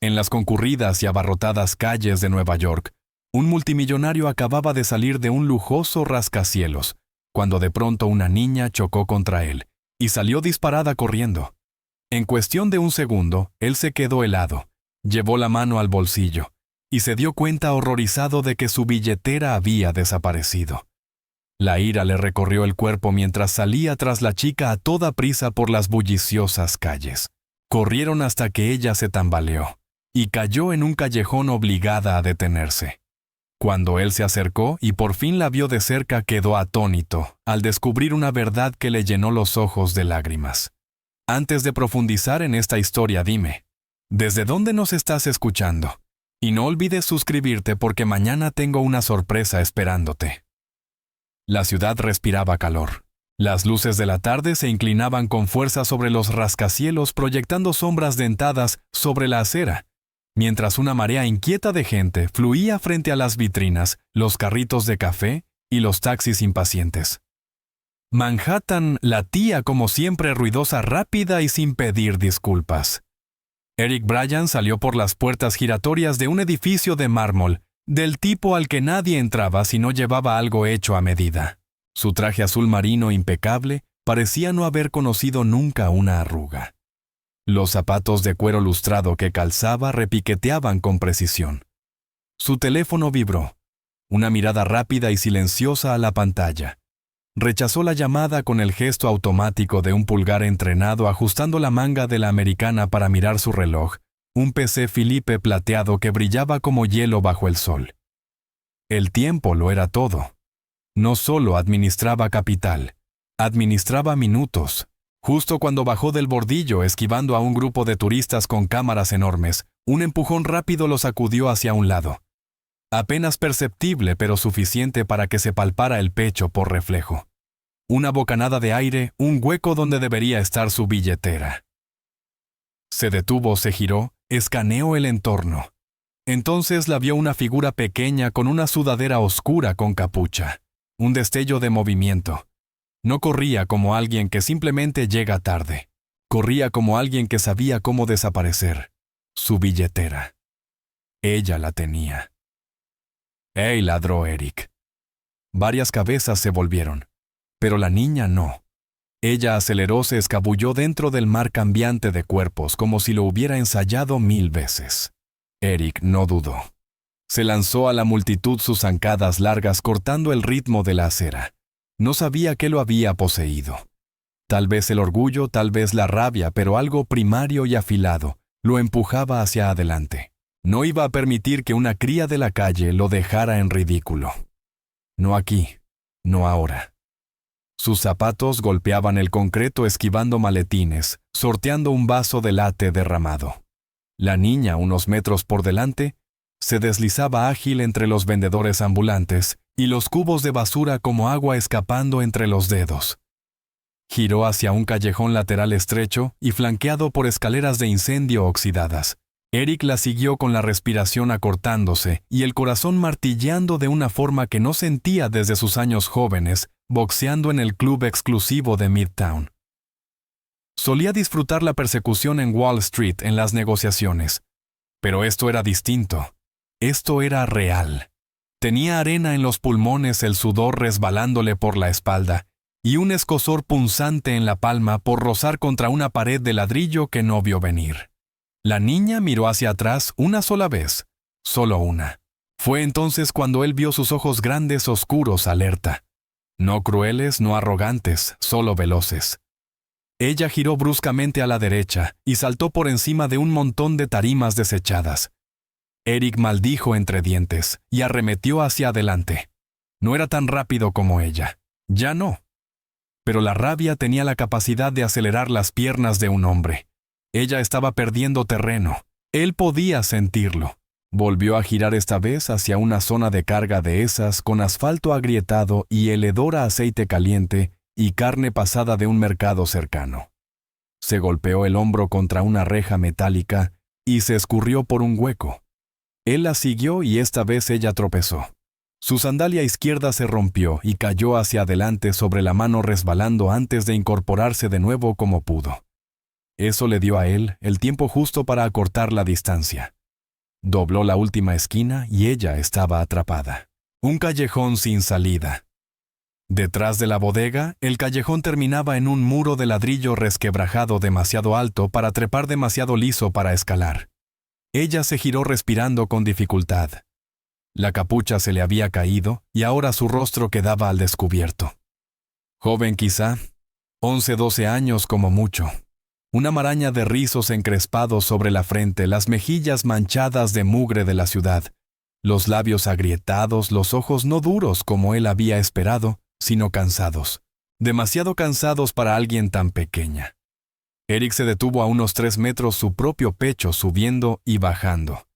En las concurridas y abarrotadas calles de Nueva York, un multimillonario acababa de salir de un lujoso rascacielos, cuando de pronto una niña chocó contra él, y salió disparada corriendo. En cuestión de un segundo, él se quedó helado, llevó la mano al bolsillo, y se dio cuenta horrorizado de que su billetera había desaparecido. La ira le recorrió el cuerpo mientras salía tras la chica a toda prisa por las bulliciosas calles. Corrieron hasta que ella se tambaleó, y cayó en un callejón obligada a detenerse. Cuando él se acercó y por fin la vio de cerca, quedó atónito al descubrir una verdad que le llenó los ojos de lágrimas. Antes de profundizar en esta historia, dime, ¿desde dónde nos estás escuchando? Y no olvides suscribirte porque mañana tengo una sorpresa esperándote. La ciudad respiraba calor. Las luces de la tarde se inclinaban con fuerza sobre los rascacielos, proyectando sombras dentadas sobre la acera, mientras una marea inquieta de gente fluía frente a las vitrinas, los carritos de café y los taxis impacientes. Manhattan latía como siempre, ruidosa, rápida y sin pedir disculpas. Eric Bryan salió por las puertas giratorias de un edificio de mármol, del tipo al que nadie entraba si no llevaba algo hecho a medida. Su traje azul marino impecable parecía no haber conocido nunca una arruga. Los zapatos de cuero lustrado que calzaba repiqueteaban con precisión. Su teléfono vibró. Una mirada rápida y silenciosa a la pantalla. Rechazó la llamada con el gesto automático de un pulgar entrenado ajustando la manga de la americana para mirar su reloj, un PC Philippe plateado que brillaba como hielo bajo el sol. El tiempo lo era todo. No solo administraba capital, administraba minutos. Justo cuando bajó del bordillo esquivando a un grupo de turistas con cámaras enormes, un empujón rápido lo sacudió hacia un lado. Apenas perceptible, pero suficiente para que se palpara el pecho por reflejo. Una bocanada de aire, un hueco donde debería estar su billetera. Se detuvo, se giró, escaneó el entorno. Entonces la vio una figura pequeña con una sudadera oscura con capucha. Un destello de movimiento. No corría como alguien que simplemente llega tarde. Corría como alguien que sabía cómo desaparecer. Su billetera. Ella la tenía. ¡Ey!, ladró Eric. Varias cabezas se volvieron, pero la niña no. Ella aceleró, se escabulló dentro del mar cambiante de cuerpos como si lo hubiera ensayado 1000 veces. Eric no dudó. Se lanzó a la multitud, sus zancadas largas cortando el ritmo de la acera. No sabía qué lo había poseído. Tal vez el orgullo, tal vez la rabia, pero algo primario y afilado lo empujaba hacia adelante. No iba a permitir que una cría de la calle lo dejara en ridículo. No aquí, no ahora. Sus zapatos golpeaban el concreto esquivando maletines, sorteando un vaso de latte derramado. La niña, unos metros por delante, se deslizaba ágil entre los vendedores ambulantes y los cubos de basura como agua escapando entre los dedos. Giró hacia un callejón lateral estrecho y flanqueado por escaleras de incendio oxidadas. Eric la siguió con la respiración acortándose y el corazón martilleando de una forma que no sentía desde sus años jóvenes, boxeando en el club exclusivo de Midtown. Solía disfrutar la persecución en Wall Street en las negociaciones, pero esto era distinto. Esto era real. Tenía arena en los pulmones, el sudor resbalándole por la espalda y un escozor punzante en la palma por rozar contra una pared de ladrillo que no vio venir. La niña miró hacia atrás una sola vez, solo una. Fue entonces cuando él vio sus ojos grandes, oscuros, alerta. No crueles, no arrogantes, solo veloces. Ella giró bruscamente a la derecha y saltó por encima de un montón de tarimas desechadas. Eric maldijo entre dientes y arremetió hacia adelante. No era tan rápido como ella. Ya no. Pero la rabia tenía la capacidad de acelerar las piernas de un hombre. Ella estaba perdiendo terreno. Él podía sentirlo. Volvió a girar esta vez hacia una zona de carga de esas con asfalto agrietado y el hedor a aceite caliente y carne pasada de un mercado cercano. Se golpeó el hombro contra una reja metálica y se escurrió por un hueco. Él la siguió y esta vez ella tropezó. Su sandalia izquierda se rompió y cayó hacia adelante sobre la mano resbalando antes de incorporarse de nuevo como pudo. Eso le dio a él el tiempo justo para acortar la distancia. Dobló la última esquina y ella estaba atrapada. Un callejón sin salida. Detrás de la bodega, el callejón terminaba en un muro de ladrillo resquebrajado demasiado alto para trepar, demasiado liso para escalar. Ella se giró respirando con dificultad. La capucha se le había caído y ahora su rostro quedaba al descubierto. Joven quizá, 11, 12 años como mucho. Una maraña de rizos encrespados sobre la frente, las mejillas manchadas de mugre de la ciudad, los labios agrietados, los ojos no duros como él había esperado, sino cansados. Demasiado cansados para alguien tan pequeña. Eric se detuvo a unos 3 metros, su propio pecho subiendo y bajando.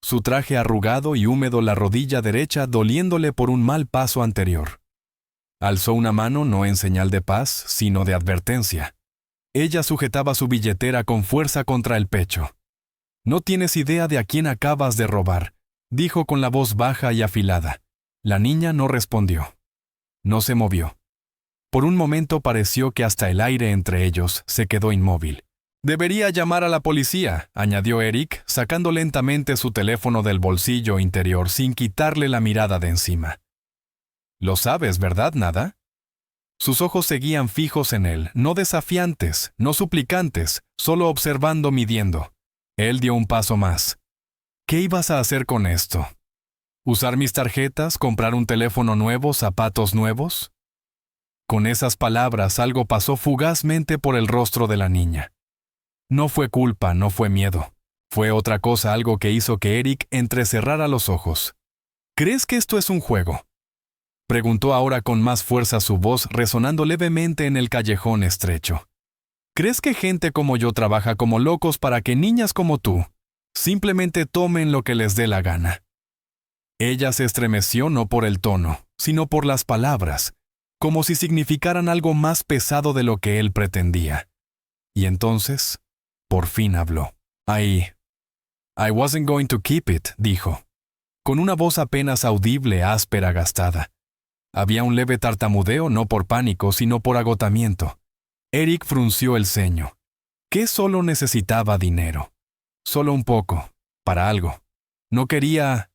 Su traje arrugado y húmedo, la rodilla derecha doliéndole por un mal paso anterior. Alzó una mano no en señal de paz, sino de advertencia. Ella sujetaba su billetera con fuerza contra el pecho. «No tienes idea de a quién acabas de robar», dijo con la voz baja y afilada. La niña no respondió. No se movió. Por un momento pareció que hasta el aire entre ellos se quedó inmóvil. «Debería llamar a la policía», añadió Eric, sacando lentamente su teléfono del bolsillo interior sin quitarle la mirada de encima. «Lo sabes, ¿verdad, Nada?» Sus ojos seguían fijos en él, no desafiantes, no suplicantes, solo observando, midiendo. Él dio un paso más. «¿Qué ibas a hacer con esto? ¿Usar mis tarjetas, comprar un teléfono nuevo, zapatos nuevos?» Con esas palabras algo pasó fugazmente por el rostro de la niña. No fue culpa, no fue miedo. Fue otra cosa, algo que hizo que Eric entrecerrara los ojos. «¿Crees que esto es un juego?», preguntó ahora con más fuerza, su voz resonando levemente en el callejón estrecho. «¿Crees que gente como yo trabaja como locos para que niñas como tú simplemente tomen lo que les dé la gana?» Ella se estremeció no por el tono, sino por las palabras, como si significaran algo más pesado de lo que él pretendía. Y entonces, por fin habló. «I wasn't going to keep it», dijo, con una voz apenas audible, áspera, gastada. Había un leve tartamudeo, no por pánico, sino por agotamiento. Eric frunció el ceño. ¿Qué solo necesitaba dinero? Solo un poco, para algo. No quería...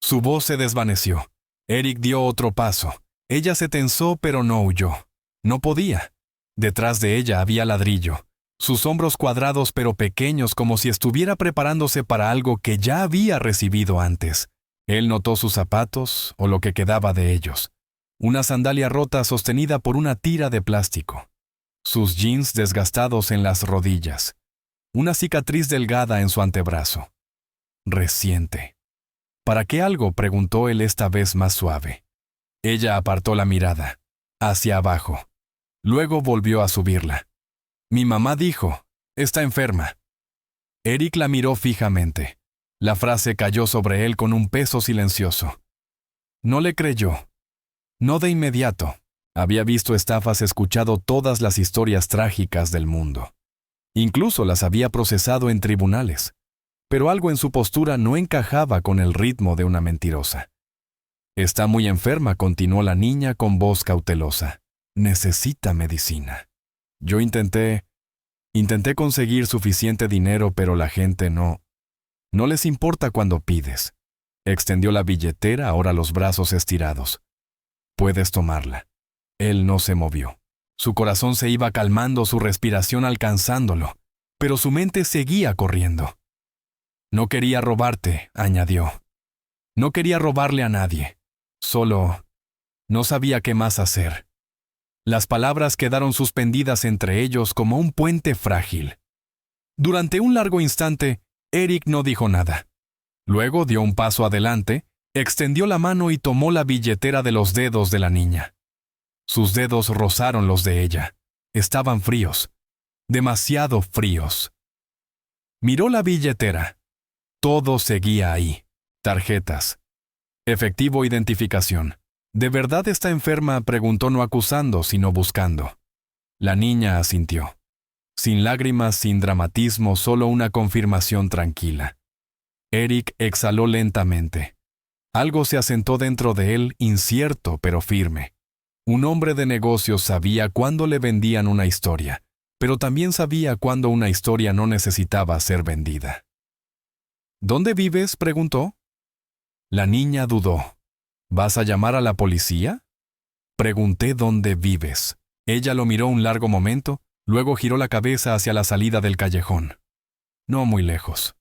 Su voz se desvaneció. Eric dio otro paso. Ella se tensó, pero no huyó. No podía. Detrás de ella había ladrillo. Sus hombros cuadrados pero pequeños, como si estuviera preparándose para algo que ya había recibido antes. Él notó sus zapatos, o lo que quedaba de ellos. Una sandalia rota sostenida por una tira de plástico. Sus jeans desgastados en las rodillas. Una cicatriz delgada en su antebrazo. Reciente. «¿Para qué algo?», preguntó él esta vez más suave. Ella apartó la mirada. Hacia abajo. Luego volvió a subirla. «Mi mamá dijo, está enferma». Eric la miró fijamente. La frase cayó sobre él con un peso silencioso. No le creyó. No de inmediato. Había visto estafas, escuchado todas las historias trágicas del mundo. Incluso las había procesado en tribunales. Pero algo en su postura no encajaba con el ritmo de una mentirosa. «Está muy enferma», continuó la niña con voz cautelosa. «Necesita medicina. Yo intenté conseguir suficiente dinero, pero la gente no les importa cuando pides». Extendió la billetera, ahora los brazos estirados. «Puedes tomarla». Él no se movió. Su corazón se iba calmando, su respiración alcanzándolo, pero su mente seguía corriendo. «No quería robarte», añadió. «No quería robarle a nadie. Solo no sabía qué más hacer». Las palabras quedaron suspendidas entre ellos como un puente frágil. Durante un largo instante, Eric no dijo nada. Luego dio un paso adelante, extendió la mano y tomó la billetera de los dedos de la niña. Sus dedos rozaron los de ella. Estaban fríos. Demasiado fríos. Miró la billetera. Todo seguía ahí. Tarjetas. Efectivo, identificación. «¿De verdad está enferma?», preguntó, no acusando, sino buscando. La niña asintió. Sin lágrimas, sin dramatismo, solo una confirmación tranquila. Eric exhaló lentamente. Algo se asentó dentro de él, incierto pero firme. Un hombre de negocios sabía cuándo le vendían una historia, pero también sabía cuándo una historia no necesitaba ser vendida. ¿Dónde vives?, preguntó. La niña dudó. ¿Vas a llamar a la policía? Pregunté dónde vives. Ella lo miró un largo momento, luego giró la cabeza hacia la salida del callejón. No muy lejos.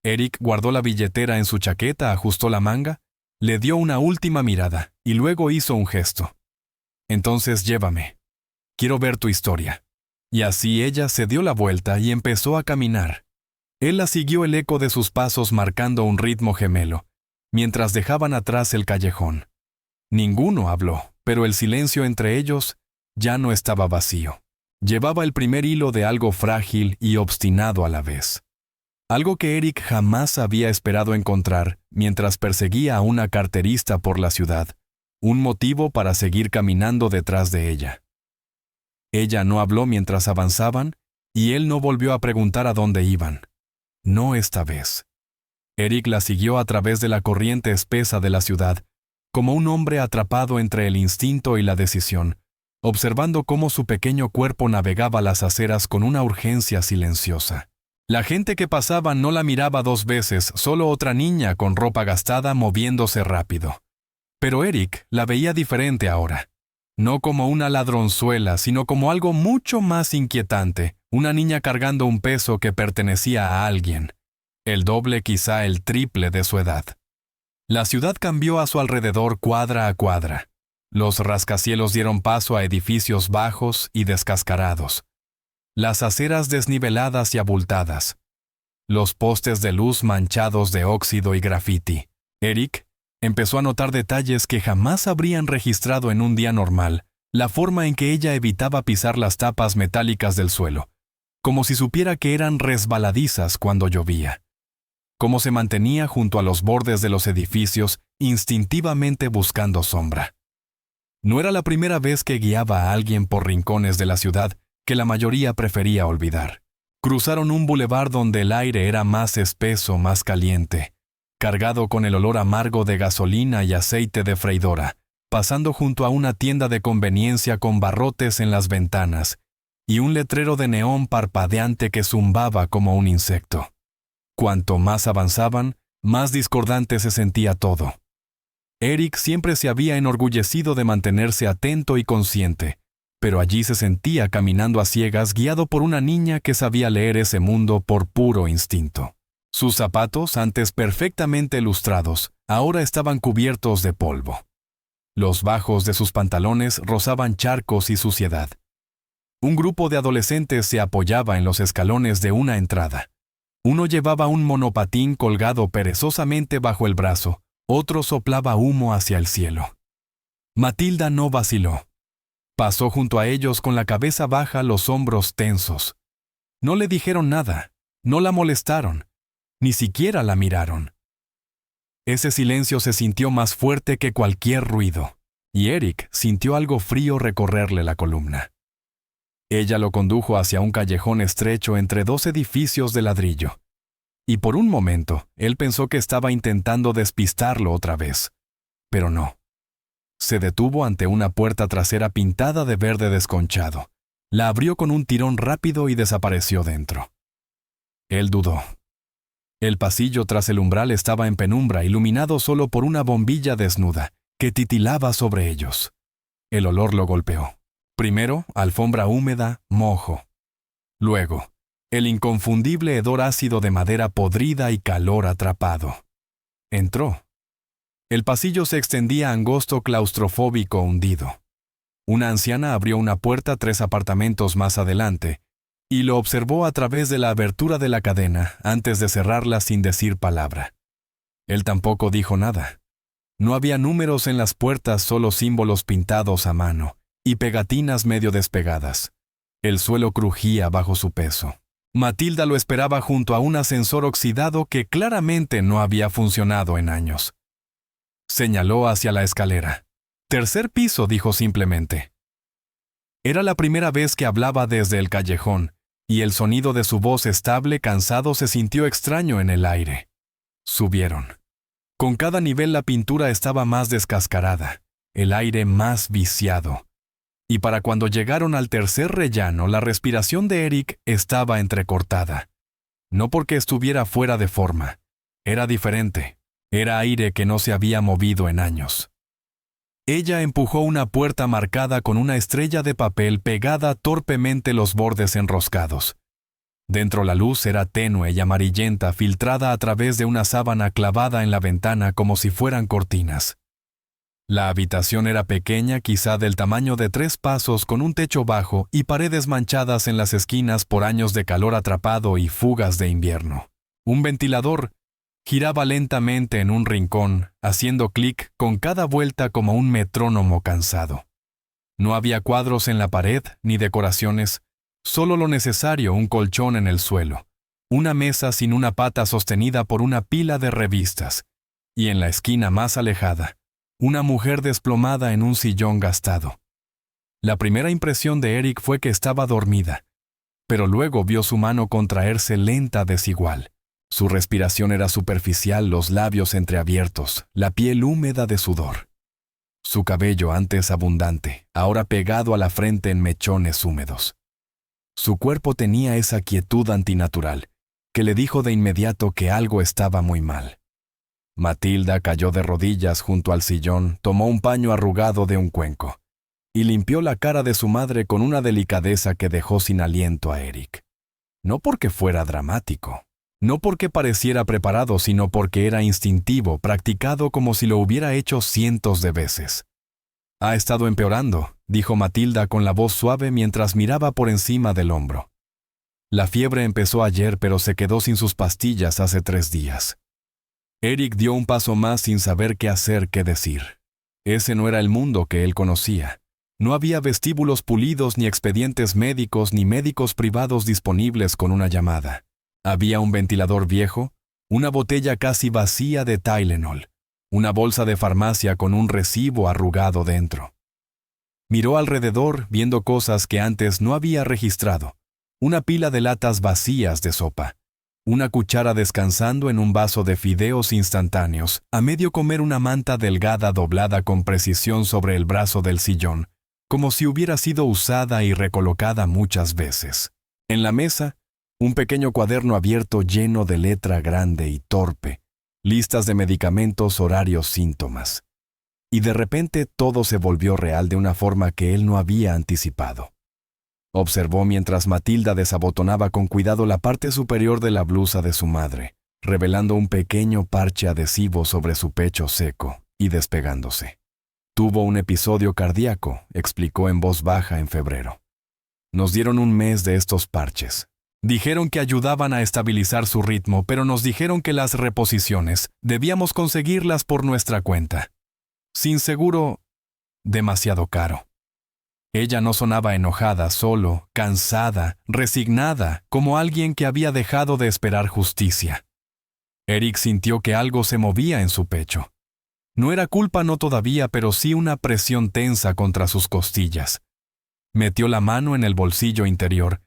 Eric guardó la billetera en su chaqueta, ajustó la manga, le dio una última mirada y luego hizo un gesto. Entonces llévame. Quiero ver tu historia. Y así ella se dio la vuelta y empezó a caminar. Él la siguió el eco de sus pasos marcando un ritmo gemelo, mientras dejaban atrás el callejón. Ninguno habló, pero el silencio entre ellos ya no estaba vacío. Llevaba el primer hilo de algo frágil y obstinado a la vez. Algo que Eric jamás había esperado encontrar mientras perseguía a una carterista por la ciudad, un motivo para seguir caminando detrás de ella. Ella no habló mientras avanzaban y él no volvió a preguntar a dónde iban. No esta vez. Eric la siguió a través de la corriente espesa de la ciudad, como un hombre atrapado entre el instinto y la decisión, observando cómo su pequeño cuerpo navegaba las aceras con una urgencia silenciosa. La gente que pasaba no la miraba dos veces, solo otra niña con ropa gastada moviéndose rápido. Pero Eric la veía diferente ahora. No como una ladronzuela, sino como algo mucho más inquietante, una niña cargando un peso que pertenecía a alguien, el doble, quizá el triple de su edad. La ciudad cambió a su alrededor cuadra a cuadra. Los rascacielos dieron paso a edificios bajos y descascarados. Las aceras desniveladas y abultadas. Los postes de luz manchados de óxido y grafiti. Eric empezó a notar detalles que jamás habrían registrado en un día normal, la forma en que ella evitaba pisar las tapas metálicas del suelo, como si supiera que eran resbaladizas cuando llovía. Cómo se mantenía junto a los bordes de los edificios, instintivamente buscando sombra. No era la primera vez que guiaba a alguien por rincones de la ciudad que la mayoría prefería olvidar. Cruzaron un bulevar donde el aire era más espeso, más caliente, cargado con el olor amargo de gasolina y aceite de freidora, pasando junto a una tienda de conveniencia con barrotes en las ventanas y un letrero de neón parpadeante que zumbaba como un insecto. Cuanto más avanzaban, más discordante se sentía todo. Eric siempre se había enorgullecido de mantenerse atento y consciente, pero allí se sentía caminando a ciegas guiado por una niña que sabía leer ese mundo por puro instinto. Sus zapatos, antes perfectamente lustrados, ahora estaban cubiertos de polvo. Los bajos de sus pantalones rozaban charcos y suciedad. Un grupo de adolescentes se apoyaba en los escalones de una entrada. Uno llevaba un monopatín colgado perezosamente bajo el brazo, otro soplaba humo hacia el cielo. Matilda no vaciló. Pasó junto a ellos con la cabeza baja, los hombros tensos. No le dijeron nada, no la molestaron, ni siquiera la miraron. Ese silencio se sintió más fuerte que cualquier ruido, y Eric sintió algo frío recorrerle la columna. Ella lo condujo hacia un callejón estrecho entre dos edificios de ladrillo, y por un momento él pensó que estaba intentando despistarlo otra vez, pero no. Se detuvo ante una puerta trasera pintada de verde desconchado. La abrió con un tirón rápido y desapareció dentro. Él dudó. El pasillo tras el umbral estaba en penumbra, iluminado solo por una bombilla desnuda, que titilaba sobre ellos. El olor lo golpeó. Primero, alfombra húmeda, moho. Luego, el inconfundible hedor ácido de madera podrida y calor atrapado. Entró. El pasillo se extendía angosto, claustrofóbico, hundido. Una anciana abrió una puerta 3 apartamentos más adelante y lo observó a través de la abertura de la cadena antes de cerrarla sin decir palabra. Él tampoco dijo nada. No había números en las puertas, solo símbolos pintados a mano y pegatinas medio despegadas. El suelo crujía bajo su peso. Matilda lo esperaba junto a un ascensor oxidado que claramente no había funcionado en años. Señaló hacia la escalera. «Tercer piso», dijo simplemente. Era la primera vez que hablaba desde el callejón, y el sonido de su voz estable, cansado, se sintió extraño en el aire. Subieron. Con cada nivel la pintura estaba más descascarada, el aire más viciado. Y para cuando llegaron al tercer rellano, la respiración de Eric estaba entrecortada. No porque estuviera fuera de forma, Era diferente. Era aire que no se había movido en años. Ella empujó una puerta marcada con una estrella de papel pegada torpemente los bordes enroscados. Dentro la luz era tenue y amarillenta, filtrada a través de una sábana clavada en la ventana como si fueran cortinas. La habitación era pequeña, quizá del tamaño de 3 pasos, con un techo bajo y paredes manchadas en las esquinas por años de calor atrapado y fugas de invierno. Un ventilador giraba lentamente en un rincón, haciendo clic con cada vuelta como un metrónomo cansado. No había cuadros en la pared ni decoraciones, solo lo necesario: un colchón en el suelo, una mesa sin una pata sostenida por una pila de revistas, y en la esquina más alejada, una mujer desplomada en un sillón gastado. La primera impresión de Eric fue que estaba dormida, pero luego vio su mano contraerse lenta, desigual. Su respiración era superficial, los labios entreabiertos, la piel húmeda de sudor. Su cabello, antes abundante, ahora pegado a la frente en mechones húmedos. Su cuerpo tenía esa quietud antinatural, que le dijo de inmediato que algo estaba muy mal. Matilda cayó de rodillas junto al sillón, tomó un paño arrugado de un cuenco, y limpió la cara de su madre con una delicadeza que dejó sin aliento a Eric. No porque fuera dramático. No porque pareciera preparado, sino porque era instintivo, practicado como si lo hubiera hecho cientos de veces. «Ha estado empeorando», dijo Matilda con la voz suave mientras miraba por encima del hombro. «La fiebre empezó ayer, pero se quedó sin sus pastillas hace 3 días». Eric dio un paso más sin saber qué hacer, qué decir. Ese no era el mundo que él conocía. No había vestíbulos pulidos, ni expedientes médicos, ni médicos privados disponibles con una llamada. Había un ventilador viejo, una botella casi vacía de Tylenol, una bolsa de farmacia con un recibo arrugado dentro. Miró alrededor, viendo cosas que antes no había registrado: una pila de latas vacías de sopa, una cuchara descansando en un vaso de fideos instantáneos, a medio comer una manta delgada doblada con precisión sobre el brazo del sillón, como si hubiera sido usada y recolocada muchas veces. En la mesa, un pequeño cuaderno abierto lleno de letra grande y torpe, listas de medicamentos, horarios, síntomas. Y de repente todo se volvió real de una forma que él no había anticipado. Observó mientras Matilda desabotonaba con cuidado la parte superior de la blusa de su madre, revelando un pequeño parche adhesivo sobre su pecho seco y despegándose. «Tuvo un episodio cardíaco», explicó en voz baja en febrero. «Nos dieron un mes de estos parches. Dijeron que ayudaban a estabilizar su ritmo, pero nos dijeron que las reposiciones debíamos conseguirlas por nuestra cuenta. Sin seguro, demasiado caro». Ella no sonaba enojada, solo cansada, resignada, como alguien que había dejado de esperar justicia. Eric sintió que algo se movía en su pecho. No era culpa, no todavía, pero sí una presión tensa contra sus costillas. Metió la mano en el bolsillo interior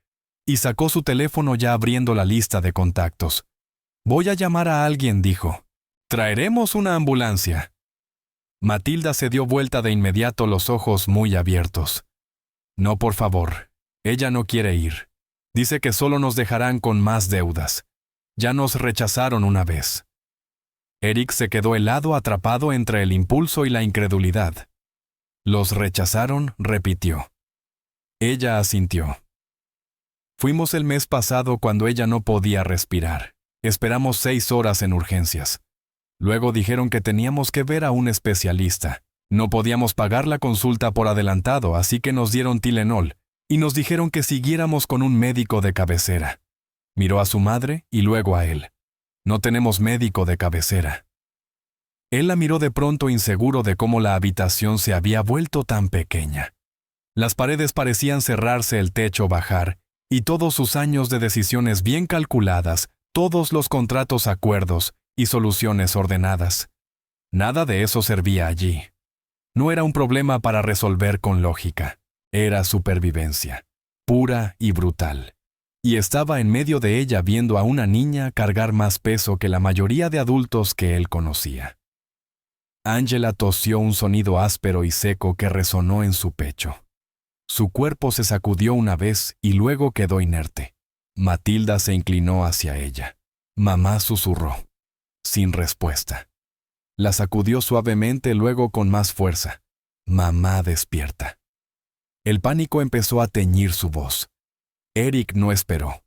y sacó su teléfono, ya abriendo la lista de contactos. «Voy a llamar a alguien», dijo. «Traeremos una ambulancia». Matilda se dio vuelta de inmediato, los ojos muy abiertos. «No, por favor. Ella no quiere ir. Dice que solo nos dejarán con más deudas. Ya nos rechazaron una vez». Eric se quedó helado, atrapado entre el impulso y la incredulidad. «¿Los rechazaron?», repitió. Ella asintió. «Fuimos el mes pasado cuando ella no podía respirar. Esperamos 6 horas en urgencias. Luego dijeron que teníamos que ver a un especialista. No podíamos pagar la consulta por adelantado, así que nos dieron Tylenol y nos dijeron que siguiéramos con un médico de cabecera». Miró a su madre y luego a él. «No tenemos médico de cabecera». Él la miró de pronto, inseguro de cómo la habitación se había vuelto tan pequeña. Las paredes parecían cerrarse, el techo bajar, y todos sus años de decisiones bien calculadas, todos los contratos, acuerdos y soluciones ordenadas. Nada de eso servía allí. No era un problema para resolver con lógica. Era supervivencia, pura y brutal. Y estaba en medio de ella, viendo a una niña cargar más peso que la mayoría de adultos que él conocía. Angela tosió, un sonido áspero y seco que resonó en su pecho. Su cuerpo se sacudió una vez y luego quedó inerte. Matilda se inclinó hacia ella. «Mamá», susurró. sin respuesta. La sacudió suavemente, luego con más fuerza. «Mamá, despierta». El pánico empezó a teñir su voz. Eric no esperó.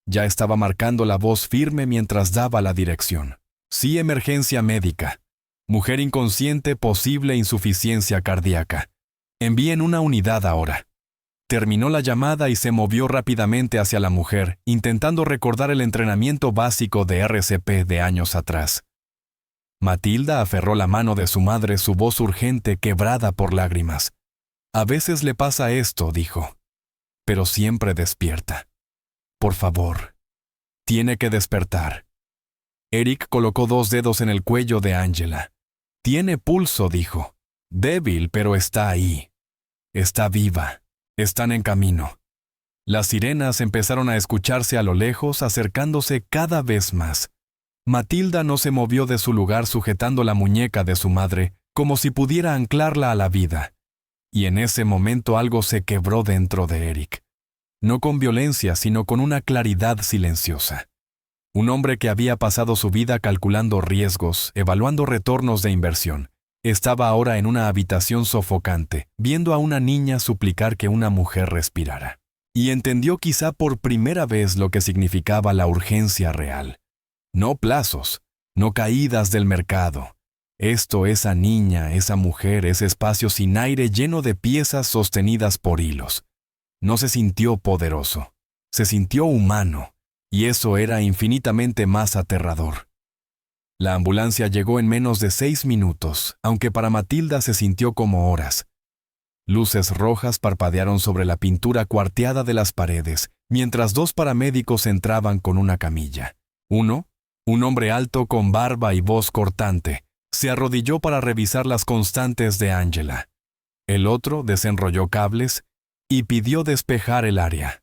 Ya estaba marcando la voz firme mientras daba la dirección. «Sí, emergencia médica. Mujer inconsciente, posible insuficiencia cardíaca. Envíen una unidad ahora». Terminó la llamada y se movió rápidamente hacia la mujer, intentando recordar el entrenamiento básico de RCP de años atrás. Matilda aferró la mano de su madre, su voz urgente, quebrada por lágrimas. «A veces le pasa esto», dijo, «pero siempre despierta. Por favor, tiene que despertar». Eric colocó 2 dedos en el cuello de Angela. «Tiene pulso», dijo. «Débil, pero está ahí. Está viva. Están en camino». Las sirenas empezaron a escucharse a lo lejos, acercándose cada vez más. Matilda no se movió de su lugar sujetando la muñeca de su madre, como si pudiera anclarla a la vida. Y en ese momento algo se quebró dentro de Eric. No con violencia, sino con una claridad silenciosa. Un hombre que había pasado su vida calculando riesgos, evaluando retornos de inversión, estaba ahora en una habitación sofocante, viendo a una niña suplicar que una mujer respirara. Y entendió quizá por primera vez lo que significaba la urgencia real. No plazos, no caídas del mercado. Esto, esa niña, esa mujer, ese espacio sin aire lleno de piezas sostenidas por hilos. No se sintió poderoso, se sintió humano, y eso era infinitamente más aterrador. La ambulancia llegó en menos de 6 minutos, aunque para Matilda se sintió como horas. Luces rojas parpadearon sobre la pintura cuarteada de las paredes, mientras 2 paramédicos entraban con una camilla. Uno, un hombre alto con barba y voz cortante, se arrodilló para revisar las constantes de Angela. El otro desenrolló cables y pidió despejar el área.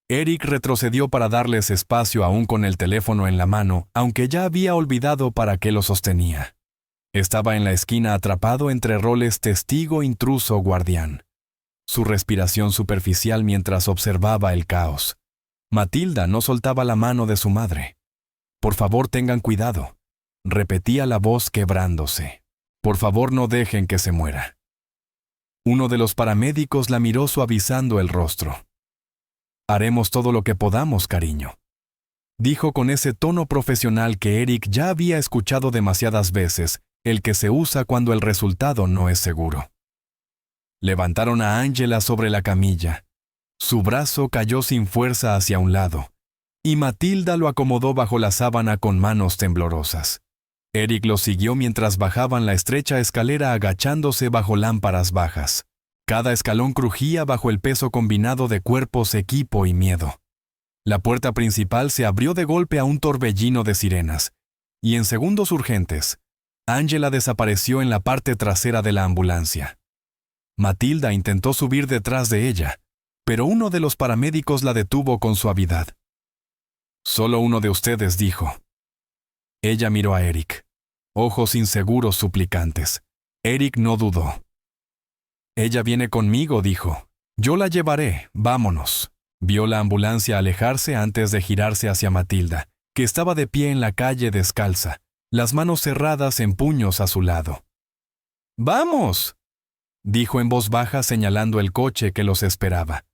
Eric retrocedió para darles espacio aún con el teléfono en la mano, aunque ya había olvidado para qué lo sostenía. Estaba en la esquina atrapado entre roles testigo, intruso, guardián. Su respiración superficial mientras observaba el caos. Matilda no soltaba la mano de su madre. «Por favor, tengan cuidado», repetía la voz quebrándose. «Por favor, no dejen que se muera». Uno de los paramédicos la miró suavizando el rostro. «Haremos todo lo que podamos, cariño», dijo con ese tono profesional que Eric ya había escuchado demasiadas veces, el que se usa cuando el resultado no es seguro. Levantaron a Angela sobre la camilla. Su brazo cayó sin fuerza hacia un lado, y Matilda lo acomodó bajo la sábana con manos temblorosas. Eric lo siguió mientras bajaban la estrecha escalera agachándose bajo lámparas bajas. Cada escalón crujía bajo el peso combinado de cuerpos, equipo y miedo. La puerta principal se abrió de golpe a un torbellino de sirenas, y en segundos urgentes, Angela desapareció en la parte trasera de la ambulancia. Matilda intentó subir detrás de ella, pero uno de los paramédicos la detuvo con suavidad. «Solo uno de ustedes», dijo. Ella miró a Eric. Ojos inseguros, suplicantes. Eric no dudó. «Ella viene conmigo», dijo. «Yo la llevaré, vámonos». Vio la ambulancia alejarse antes de girarse hacia Matilda, que estaba de pie en la calle descalza, las manos cerradas en puños a su lado. «¡Vamos!», dijo en voz baja señalando el coche que los esperaba.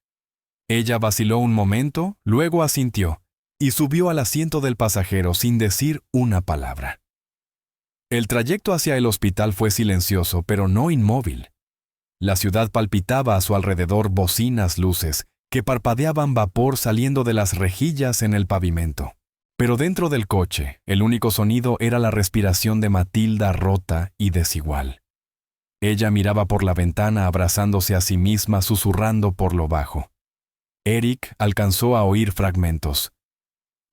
Ella vaciló un momento, luego asintió, y subió al asiento del pasajero sin decir una palabra. El trayecto hacia el hospital fue silencioso, pero no inmóvil. La ciudad palpitaba a su alrededor, bocinas, luces, que parpadeaban vapor saliendo de las rejillas en el pavimento. Pero dentro del coche, el único sonido era la respiración de Matilda rota y desigual. Ella miraba por la ventana abrazándose a sí misma, susurrando por lo bajo. Eric alcanzó a oír fragmentos.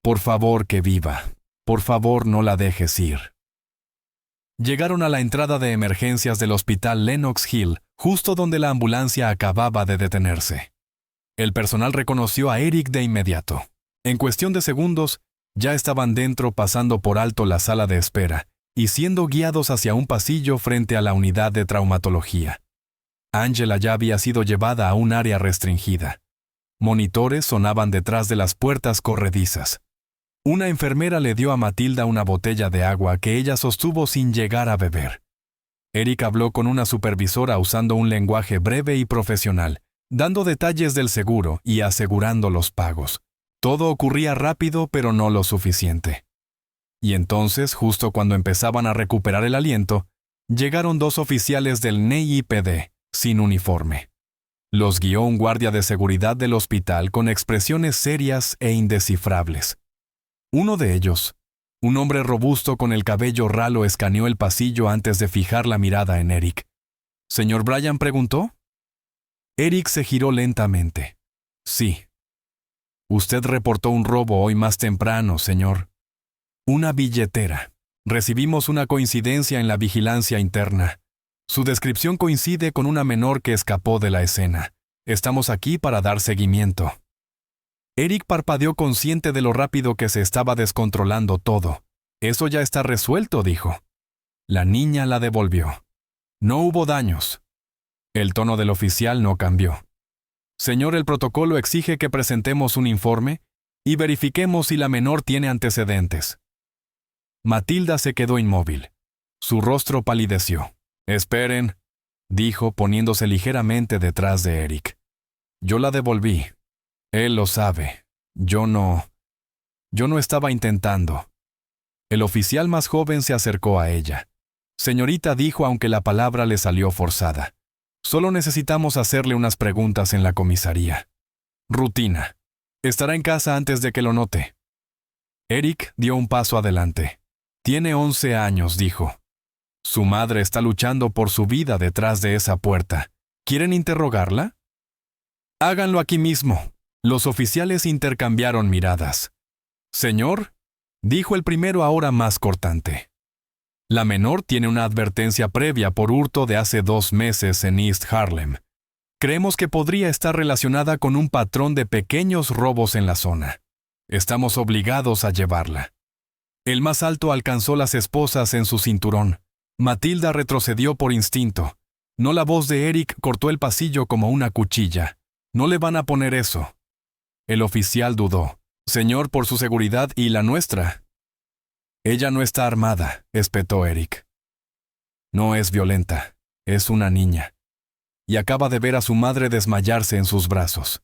«Por favor, que viva. Por favor, no la dejes ir». Llegaron a la entrada de emergencias del hospital Lenox Hill, justo donde la ambulancia acababa de detenerse. El personal reconoció a Eric de inmediato. En cuestión de segundos, ya estaban dentro, pasando por alto la sala de espera y siendo guiados hacia un pasillo frente a la unidad de traumatología. Angela ya había sido llevada a un área restringida. Monitores sonaban detrás de las puertas corredizas. Una enfermera le dio a Matilda una botella de agua que ella sostuvo sin llegar a beber. Eric habló con una supervisora usando un lenguaje breve y profesional, dando detalles del seguro y asegurando los pagos. Todo ocurría rápido, pero no lo suficiente. Y entonces, justo cuando empezaban a recuperar el aliento, llegaron 2 oficiales del NYPD, sin uniforme. Los guió un guardia de seguridad del hospital con expresiones serias e indescifrables. Uno de ellos, un hombre robusto con el cabello ralo, escaneó el pasillo antes de fijar la mirada en Eric. ¿Señor Bryan?, preguntó. Eric se giró lentamente. Sí. Usted reportó un robo hoy más temprano, señor. Una billetera. Recibimos una coincidencia en la vigilancia interna. Su descripción coincide con una menor que escapó de la escena. Estamos aquí para dar seguimiento. Eric parpadeó, consciente de lo rápido que se estaba descontrolando todo. Eso ya está resuelto, dijo. La niña la devolvió. No hubo daños. El tono del oficial no cambió. Señor, el protocolo exige que presentemos un informe y verifiquemos si la menor tiene antecedentes. Matilda se quedó inmóvil. Su rostro palideció. Esperen, dijo, poniéndose ligeramente detrás de Eric. Yo la devolví. Él lo sabe. Yo no estaba intentando. El oficial más joven se acercó a ella. Señorita, dijo, aunque la palabra le salió forzada. Solo necesitamos hacerle unas preguntas en la comisaría. Rutina. Estará en casa antes de que lo note. Eric dio un paso adelante. Tiene 11 años, dijo. Su madre está luchando por su vida detrás de esa puerta. ¿Quieren interrogarla? Háganlo aquí mismo. Los oficiales intercambiaron miradas. Señor, dijo el primero, ahora más cortante. La menor tiene una advertencia previa por hurto de hace 2 meses en East Harlem. Creemos que podría estar relacionada con un patrón de pequeños robos en la zona. Estamos obligados a llevarla. El más alto alcanzó las esposas en su cinturón. Matilda retrocedió por instinto. No, la voz de Eric cortó el pasillo como una cuchilla. No le van a poner eso. El oficial dudó. Señor, por su seguridad y la nuestra. Ella no está armada, espetó Eric. No es violenta, es una niña. Y acaba de ver a su madre desmayarse en sus brazos.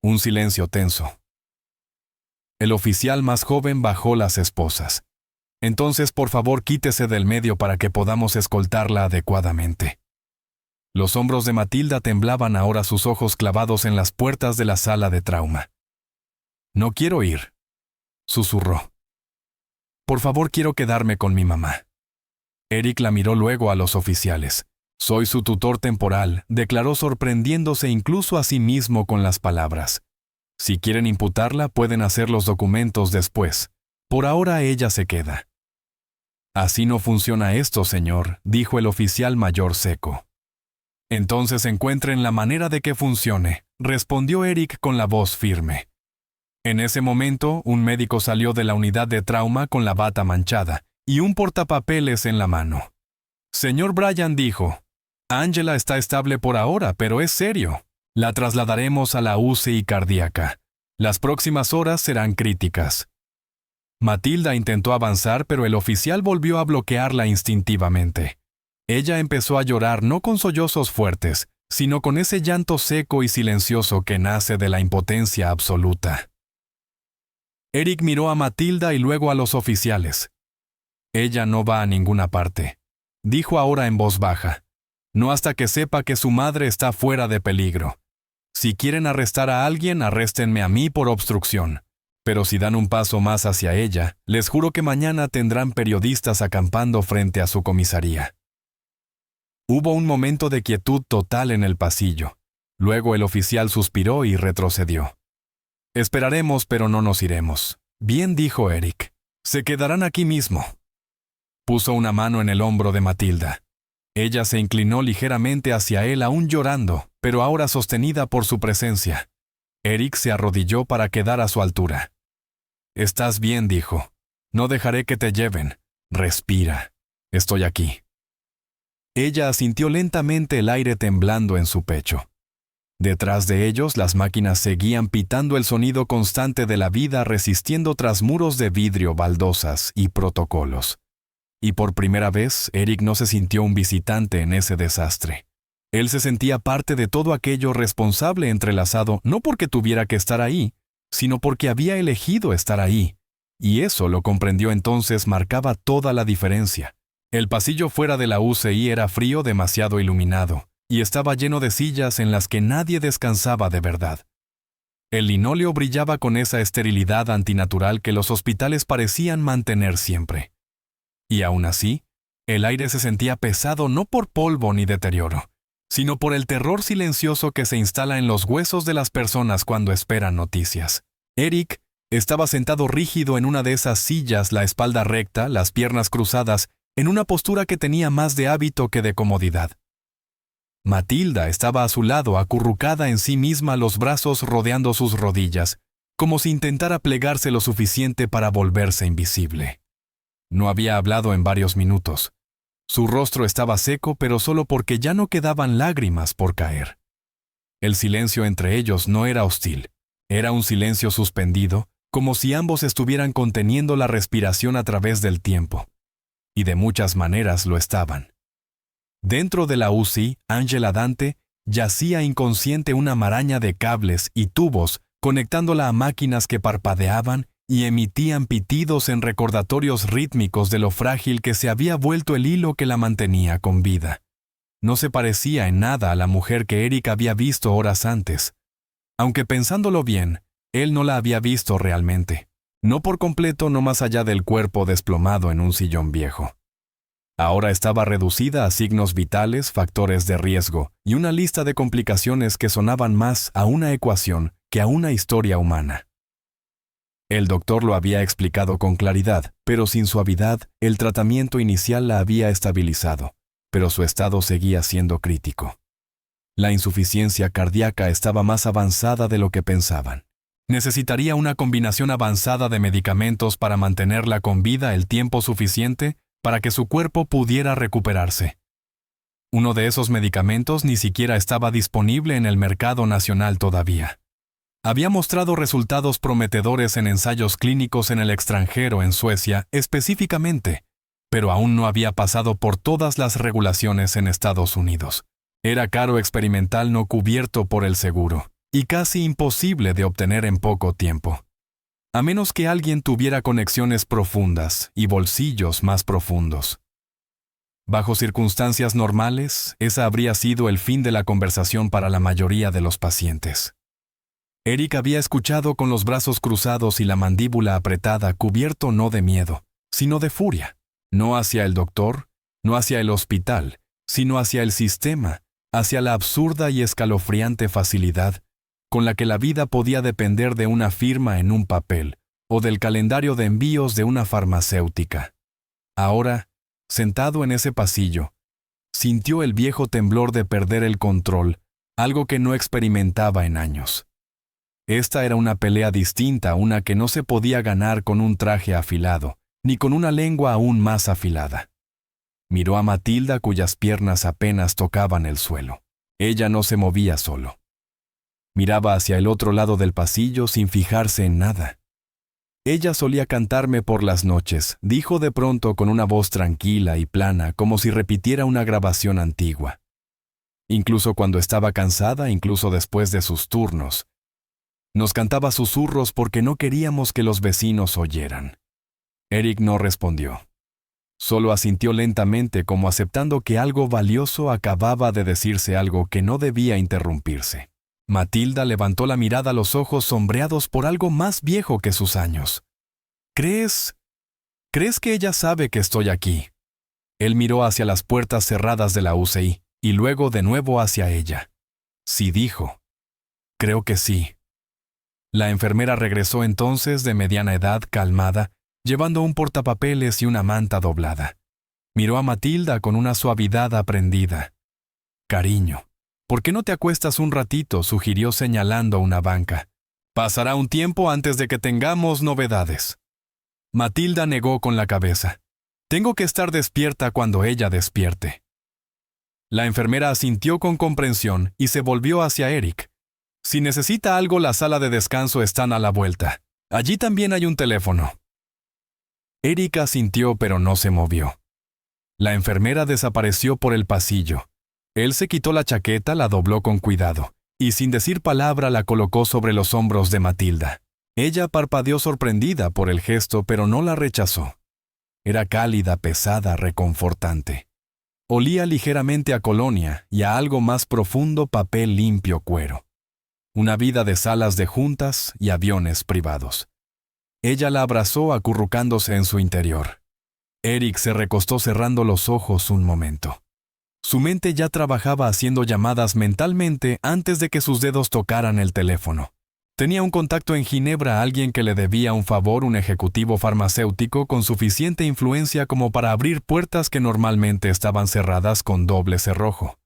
Un silencio tenso. El oficial más joven bajó las esposas. Entonces, por favor, quítese del medio para que podamos escoltarla adecuadamente. Los hombros de Matilda temblaban, ahora sus ojos clavados en las puertas de la sala de trauma. No quiero ir, susurró. Por favor, quiero quedarme con mi mamá. Eric la miró luego a los oficiales. Soy su tutor temporal, declaró, sorprendiéndose incluso a sí mismo con las palabras. Si quieren imputarla, pueden hacer los documentos después. Por ahora ella se queda. Así no funciona esto, señor, dijo el oficial mayor seco. Entonces encuentren la manera de que funcione, respondió Eric con la voz firme. En ese momento, un médico salió de la unidad de trauma con la bata manchada y un portapapeles en la mano. Señor Bryan, dijo, Angela está estable por ahora, pero es serio. La trasladaremos a la UCI cardíaca. Las próximas horas serán críticas. Matilda intentó avanzar, pero el oficial volvió a bloquearla instintivamente. Ella empezó a llorar, no con sollozos fuertes, sino con ese llanto seco y silencioso que nace de la impotencia absoluta. Eric miró a Matilda y luego a los oficiales. Ella no va a ninguna parte, dijo ahora en voz baja. No hasta que sepa que su madre está fuera de peligro. Si quieren arrestar a alguien, arréstenme a mí por obstrucción. Pero si dan un paso más hacia ella, les juro que mañana tendrán periodistas acampando frente a su comisaría. Hubo un momento de quietud total en el pasillo. Luego el oficial suspiró y retrocedió. Esperaremos, pero no nos iremos. Bien, dijo Eric. Se quedarán aquí mismo. Puso una mano en el hombro de Matilda. Ella se inclinó ligeramente hacia él, aún llorando, pero ahora sostenida por su presencia. Eric se arrodilló para quedar a su altura. Estás bien, dijo. No dejaré que te lleven. Respira. Estoy aquí. Ella asintió lentamente, el aire temblando en su pecho. Detrás de ellos, las máquinas seguían pitando el sonido constante de la vida, resistiendo tras muros de vidrio, baldosas y protocolos. Y por primera vez, Eric no se sintió un visitante en ese desastre. Él se sentía parte de todo aquello, responsable, entrelazado, no porque tuviera que estar ahí, sino porque había elegido estar ahí. Y eso, lo comprendió entonces, marcaba toda la diferencia. El pasillo fuera de la UCI era frío, demasiado iluminado, y estaba lleno de sillas en las que nadie descansaba de verdad. El linóleo brillaba con esa esterilidad antinatural que los hospitales parecían mantener siempre. Y aún así, el aire se sentía pesado no por polvo ni deterioro, sino por el terror silencioso que se instala en los huesos de las personas cuando esperan noticias. Eric estaba sentado rígido en una de esas sillas, la espalda recta, las piernas cruzadas, en una postura que tenía más de hábito que de comodidad. Matilda estaba a su lado, acurrucada en sí misma, los brazos rodeando sus rodillas, como si intentara plegarse lo suficiente para volverse invisible. No había hablado en varios minutos. Su rostro estaba seco, pero solo porque ya no quedaban lágrimas por caer. El silencio entre ellos no era hostil. Era un silencio suspendido, como si ambos estuvieran conteniendo la respiración a través del tiempo. Y de muchas maneras lo estaban. Dentro de la UCI, Angela Dante yacía inconsciente, una maraña de cables y tubos conectándola a máquinas que parpadeaban y emitían pitidos en recordatorios rítmicos de lo frágil que se había vuelto el hilo que la mantenía con vida. No se parecía en nada a la mujer que Eric había visto horas antes. Aunque pensándolo bien, él no la había visto realmente. No por completo, no más allá del cuerpo desplomado en un sillón viejo. Ahora estaba reducida a signos vitales, factores de riesgo y una lista de complicaciones que sonaban más a una ecuación que a una historia humana. El doctor lo había explicado con claridad, pero sin suavidad. El tratamiento inicial la había estabilizado, pero su estado seguía siendo crítico. La insuficiencia cardíaca estaba más avanzada de lo que pensaban. Necesitaría una combinación avanzada de medicamentos para mantenerla con vida el tiempo suficiente para que su cuerpo pudiera recuperarse. Uno de esos medicamentos ni siquiera estaba disponible en el mercado nacional todavía. Había mostrado resultados prometedores en ensayos clínicos en el extranjero, en Suecia específicamente, pero aún no había pasado por todas las regulaciones en Estados Unidos. Era caro, experimental, no cubierto por el seguro, y casi imposible de obtener en poco tiempo. A menos que alguien tuviera conexiones profundas y bolsillos más profundos. Bajo circunstancias normales, esa habría sido el fin de la conversación para la mayoría de los pacientes. Eric había escuchado con los brazos cruzados y la mandíbula apretada, cubierto no de miedo, sino de furia. No hacia el doctor, no hacia el hospital, sino hacia el sistema, hacia la absurda y escalofriante facilidad con la que la vida podía depender de una firma en un papel o del calendario de envíos de una farmacéutica. Ahora, sentado en ese pasillo, sintió el viejo temblor de perder el control, algo que no experimentaba en años. Esta era una pelea distinta, una que no se podía ganar con un traje afilado, ni con una lengua aún más afilada. Miró a Matilda, cuyas piernas apenas tocaban el suelo. Ella no se movía solo. Miraba hacia el otro lado del pasillo sin fijarse en nada. Ella solía cantarme por las noches, dijo de pronto con una voz tranquila y plana, como si repitiera una grabación antigua. Incluso cuando estaba cansada, incluso después de sus turnos. Nos cantaba susurros porque no queríamos que los vecinos oyeran. Eric no respondió. Solo asintió lentamente, como aceptando que algo valioso acababa de decirse, algo que no debía interrumpirse. Matilda levantó la mirada, los ojos sombreados por algo más viejo que sus años. ¿Crees que ella sabe que estoy aquí? Él miró hacia las puertas cerradas de la UCI y luego de nuevo hacia ella. Sí, dijo. Creo que sí. La enfermera regresó entonces, de mediana edad, calmada, llevando un portapapeles y una manta doblada. Miró a Matilda con una suavidad aprendida. Cariño, ¿por qué no te acuestas un ratito?, sugirió señalando una banca. Pasará un tiempo antes de que tengamos novedades. Matilda negó con la cabeza. Tengo que estar despierta cuando ella despierte. La enfermera asintió con comprensión y se volvió hacia Eric. Si necesita algo, la sala de descanso está a la vuelta. Allí también hay un teléfono. Eric asintió, pero no se movió. La enfermera desapareció por el pasillo. Él se quitó la chaqueta, la dobló con cuidado, y sin decir palabra la colocó sobre los hombros de Matilda. Ella parpadeó sorprendida por el gesto, pero no la rechazó. Era cálida, pesada, reconfortante. Olía ligeramente a colonia y a algo más profundo, papel limpio cuero. Una vida de salas de juntas y aviones privados. Ella la abrazó acurrucándose en su interior. Eric se recostó cerrando los ojos un momento. Su mente ya trabajaba haciendo llamadas mentalmente antes de que sus dedos tocaran el teléfono. Tenía un contacto en Ginebra a alguien que le debía un favor, un ejecutivo farmacéutico con suficiente influencia como para abrir puertas que normalmente estaban cerradas con doble cerrojo.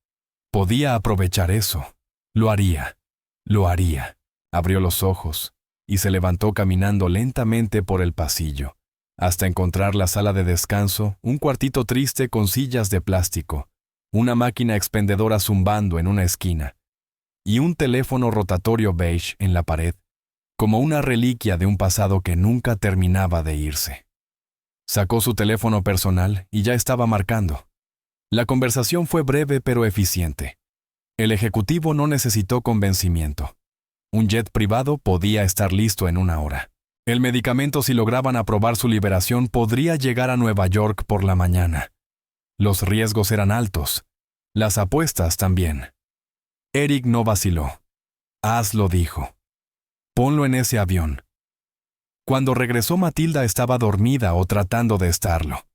Podía aprovechar eso. Lo haría. Lo haría. Abrió los ojos y se levantó caminando lentamente por el pasillo, hasta encontrar la sala de descanso, un cuartito triste con sillas de plástico, una máquina expendedora zumbando en una esquina, y un teléfono rotatorio beige en la pared, como una reliquia de un pasado que nunca terminaba de irse. Sacó su teléfono personal y ya estaba marcando. La conversación fue breve pero eficiente. El ejecutivo no necesitó convencimiento. Un jet privado podía estar listo en 1 hora. El medicamento, si lograban aprobar su liberación, podría llegar a Nueva York por la mañana. Los riesgos eran altos. Las apuestas también. Eric no vaciló. Hazlo, dijo. Ponlo en ese avión. Cuando regresó, Matilda estaba dormida o tratando de estarlo.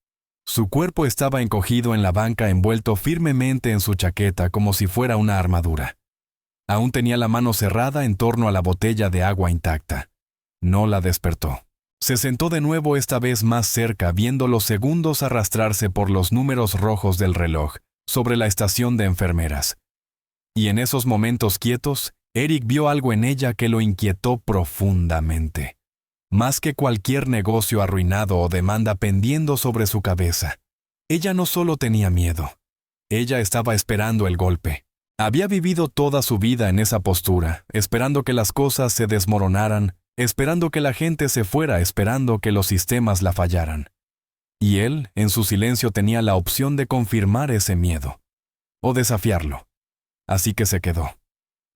Su cuerpo estaba encogido en la banca, envuelto firmemente en su chaqueta como si fuera una armadura. Aún tenía la mano cerrada en torno a la botella de agua intacta. No la despertó. Se sentó de nuevo, esta vez más cerca, viendo los segundos arrastrarse por los números rojos del reloj sobre la estación de enfermeras. Y en esos momentos quietos, Eric vio algo en ella que lo inquietó profundamente. Más que cualquier negocio arruinado o demanda pendiendo sobre su cabeza. Ella no solo tenía miedo. Ella estaba esperando el golpe. Había vivido toda su vida en esa postura, esperando que las cosas se desmoronaran, esperando que la gente se fuera, esperando que los sistemas la fallaran. Y él, en su silencio, tenía la opción de confirmar ese miedo, o desafiarlo. Así que se quedó.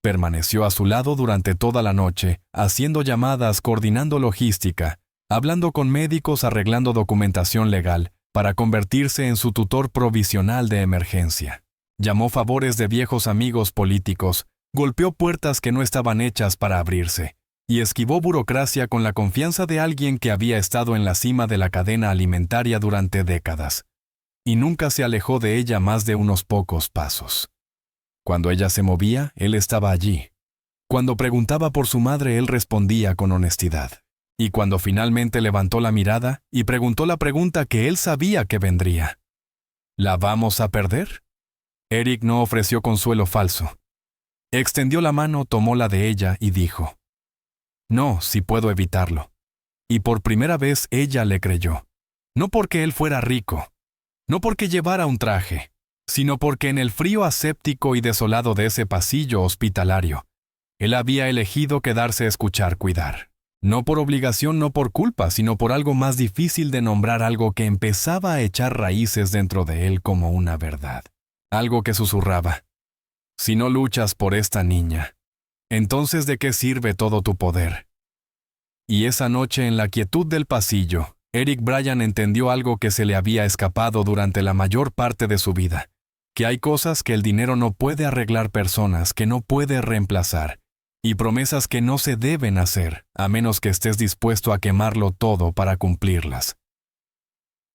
Permaneció a su lado durante toda la noche, haciendo llamadas, coordinando logística, hablando con médicos, arreglando documentación legal, para convertirse en su tutor provisional de emergencia. Llamó favores de viejos amigos políticos, golpeó puertas que no estaban hechas para abrirse, y esquivó burocracia con la confianza de alguien que había estado en la cima de la cadena alimentaria durante décadas, y nunca se alejó de ella más de unos pocos pasos. Cuando ella se movía, él estaba allí. Cuando preguntaba por su madre, él respondía con honestidad. Y cuando finalmente levantó la mirada y preguntó la pregunta que él sabía que vendría: ¿la vamos a perder? Eric no ofreció consuelo falso. Extendió la mano, tomó la de ella y dijo: no, si puedo evitarlo. Y por primera vez ella le creyó. No porque él fuera rico, no porque llevara un traje, sino porque en el frío aséptico y desolado de ese pasillo hospitalario, él había elegido quedarse a escuchar, cuidar. No por obligación, no por culpa, sino por algo más difícil de nombrar, algo que empezaba a echar raíces dentro de él como una verdad. Algo que susurraba: si no luchas por esta niña, entonces ¿de qué sirve todo tu poder? Y esa noche, en la quietud del pasillo, Eric Bryan entendió algo que se le había escapado durante la mayor parte de su vida: que hay cosas que el dinero no puede arreglar, personas que no puede reemplazar, y promesas que no se deben hacer, a menos que estés dispuesto a quemarlo todo para cumplirlas.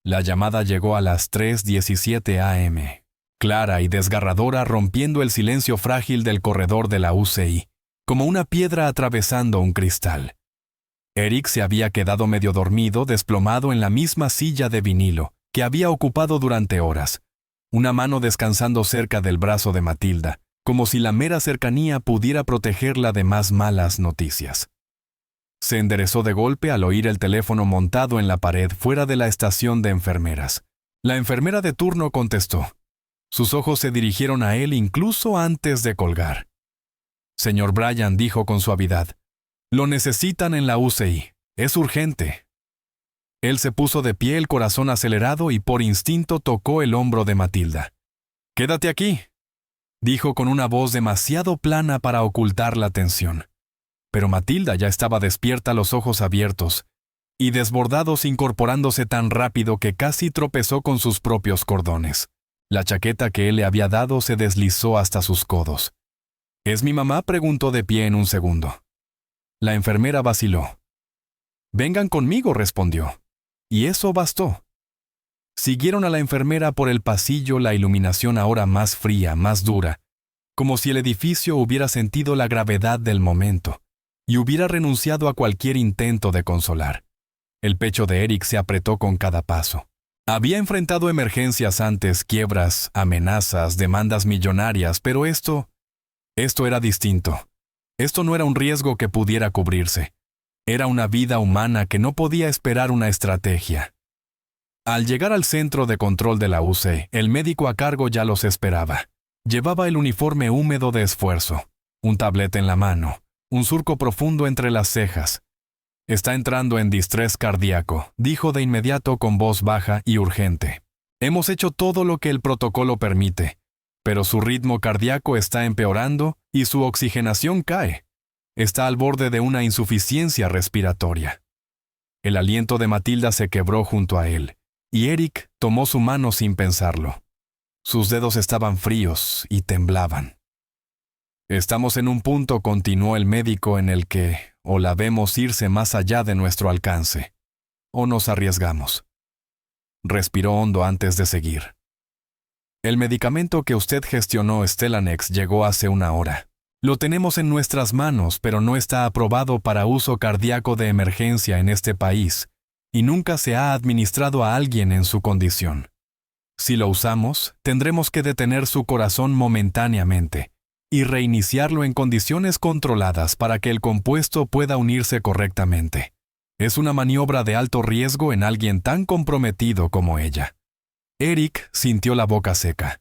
La llamada llegó a las 3:17 a.m., clara y desgarradora, rompiendo el silencio frágil del corredor de la UCI, como una piedra atravesando un cristal. Eric se había quedado medio dormido, desplomado en la misma silla de vinilo que había ocupado durante horas, una mano descansando cerca del brazo de Matilda, como si la mera cercanía pudiera protegerla de más malas noticias. Se enderezó de golpe al oír el teléfono montado en la pared fuera de la estación de enfermeras. La enfermera de turno contestó. Sus ojos se dirigieron a él incluso antes de colgar. Señor Bryan, dijo con suavidad, lo necesitan en la UCI. Es urgente. Él se puso de pie, el corazón acelerado, y por instinto tocó el hombro de Matilda. «Quédate aquí», dijo con una voz demasiado plana para ocultar la tensión. Pero Matilda ya estaba despierta, los ojos abiertos y desbordados, incorporándose tan rápido que casi tropezó con sus propios cordones. La chaqueta que él le había dado se deslizó hasta sus codos. «¿Es mi mamá?», preguntó de pie en un segundo. La enfermera vaciló. «Vengan conmigo», respondió. Y eso bastó. Siguieron a la enfermera por el pasillo, la iluminación ahora más fría, más dura, como si el edificio hubiera sentido la gravedad del momento y hubiera renunciado a cualquier intento de consolar. El pecho de Eric se apretó con cada paso. Había enfrentado emergencias antes, quiebras, amenazas, demandas millonarias, pero esto era distinto. Esto no era un riesgo que pudiera cubrirse. Era una vida humana que no podía esperar una estrategia. Al llegar al centro de control de la UCI, el médico a cargo ya los esperaba. Llevaba el uniforme húmedo de esfuerzo, un tablete en la mano, un surco profundo entre las cejas. «Está entrando en distrés cardíaco», dijo de inmediato con voz baja y urgente. «Hemos hecho todo lo que el protocolo permite, pero su ritmo cardíaco está empeorando y su oxigenación cae. Está al borde de una insuficiencia respiratoria». El aliento de Matilda se quebró junto a él, y Eric tomó su mano sin pensarlo. Sus dedos estaban fríos y temblaban. «Estamos en un punto», continuó el médico, «en el que o la vemos irse más allá de nuestro alcance, o nos arriesgamos». Respiró hondo antes de seguir. «El medicamento que usted gestionó, Stellenex, llegó hace una hora. Lo tenemos en nuestras manos, pero no está aprobado para uso cardíaco de emergencia en este país, y nunca se ha administrado a alguien en su condición. Si lo usamos, tendremos que detener su corazón momentáneamente y reiniciarlo en condiciones controladas para que el compuesto pueda unirse correctamente. Es una maniobra de alto riesgo en alguien tan comprometido como ella». Eric sintió la boca seca.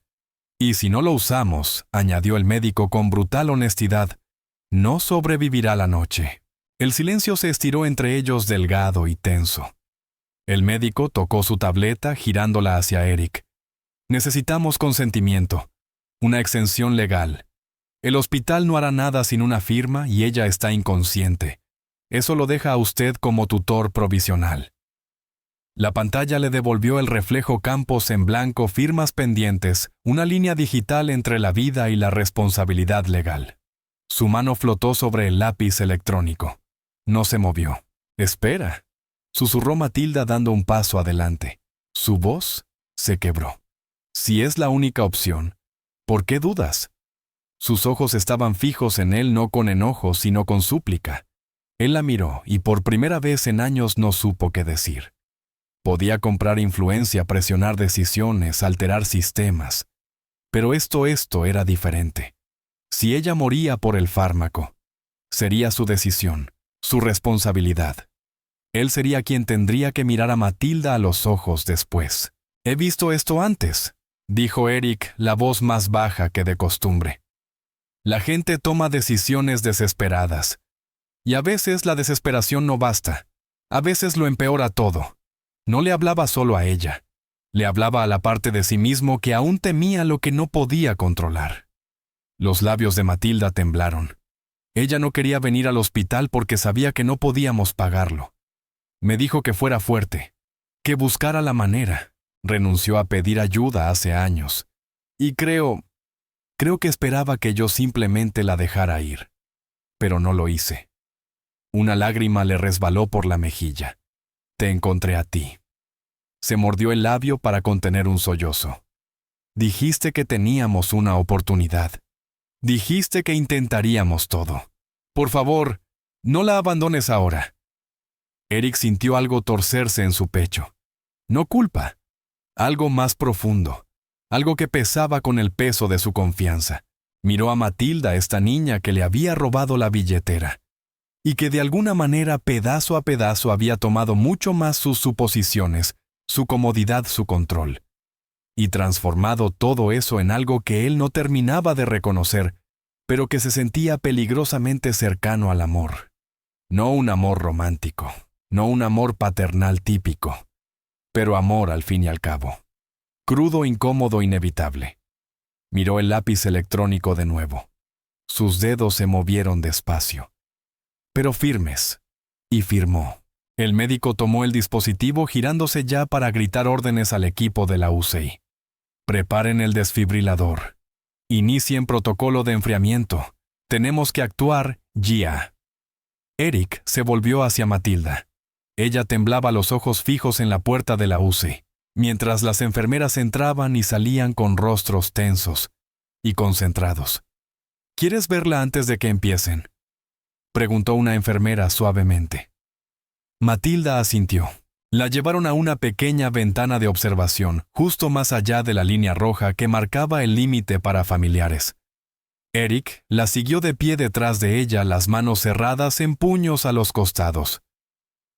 «Y si no lo usamos», añadió el médico con brutal honestidad, «no sobrevivirá la noche». El silencio se estiró entre ellos, delgado y tenso. El médico tocó su tableta, girándola hacia Eric. «Necesitamos consentimiento, una exención legal. El hospital no hará nada sin una firma y ella está inconsciente. Eso lo deja a usted como tutor provisional». La pantalla le devolvió el reflejo, campos en blanco, firmas pendientes, una línea digital entre la vida y la responsabilidad legal. Su mano flotó sobre el lápiz electrónico. No se movió. «Espera», susurró Matilda dando un paso adelante. Su voz se quebró. «Si es la única opción, ¿por qué dudas?». Sus ojos estaban fijos en él, no con enojo, sino con súplica. Él la miró y por primera vez en años no supo qué decir. Podía comprar influencia, presionar decisiones, alterar sistemas. Pero esto era diferente. Si ella moría por el fármaco, sería su decisión, su responsabilidad. Él sería quien tendría que mirar a Matilda a los ojos después. «He visto esto antes», dijo Eric, la voz más baja que de costumbre. «La gente toma decisiones desesperadas. Y a veces la desesperación no basta. A veces lo empeora todo». No le hablaba solo a ella. Le hablaba a la parte de sí mismo que aún temía lo que no podía controlar. Los labios de Matilda temblaron. Ella no quería venir al hospital porque sabía que no podíamos pagarlo. Me dijo que fuera fuerte, que buscara la manera. Renunció a pedir ayuda hace años. Y creo que esperaba que yo simplemente la dejara ir. Pero no lo hice. Una lágrima le resbaló por la mejilla. «Te encontré a ti». Se mordió el labio para contener un sollozo. «Dijiste que teníamos una oportunidad. Dijiste que intentaríamos todo. Por favor, no la abandones ahora». Eric sintió algo torcerse en su pecho. No culpa. Algo más profundo. Algo que pesaba con el peso de su confianza. Miró a Matilda, esta niña que le había robado la billetera, y que de alguna manera, pedazo a pedazo, había tomado mucho más sus suposiciones, su comodidad, su control. y transformado todo eso en algo que él no terminaba de reconocer, pero que se sentía peligrosamente cercano al amor. No un amor romántico, no un amor paternal típico, pero amor al fin y al cabo. Crudo, incómodo, inevitable. Miró el lápiz electrónico de nuevo. Sus dedos se movieron despacio, pero firmes, y firmó. El médico tomó el dispositivo girándose ya para gritar órdenes al equipo de la UCI. Preparen el desfibrilador. Inicien protocolo de enfriamiento. Tenemos que actuar ya. Eric se volvió hacia Matilda. Ella temblaba, los ojos fijos en la puerta de la UCI, mientras las enfermeras entraban y salían con rostros tensos y concentrados. ¿Quieres verla antes de que empiecen?, preguntó una enfermera suavemente. Matilda asintió. La llevaron a una pequeña ventana de observación, justo más allá de la línea roja que marcaba el límite para familiares. Eric la siguió de pie detrás de ella, las manos cerradas en puños a los costados.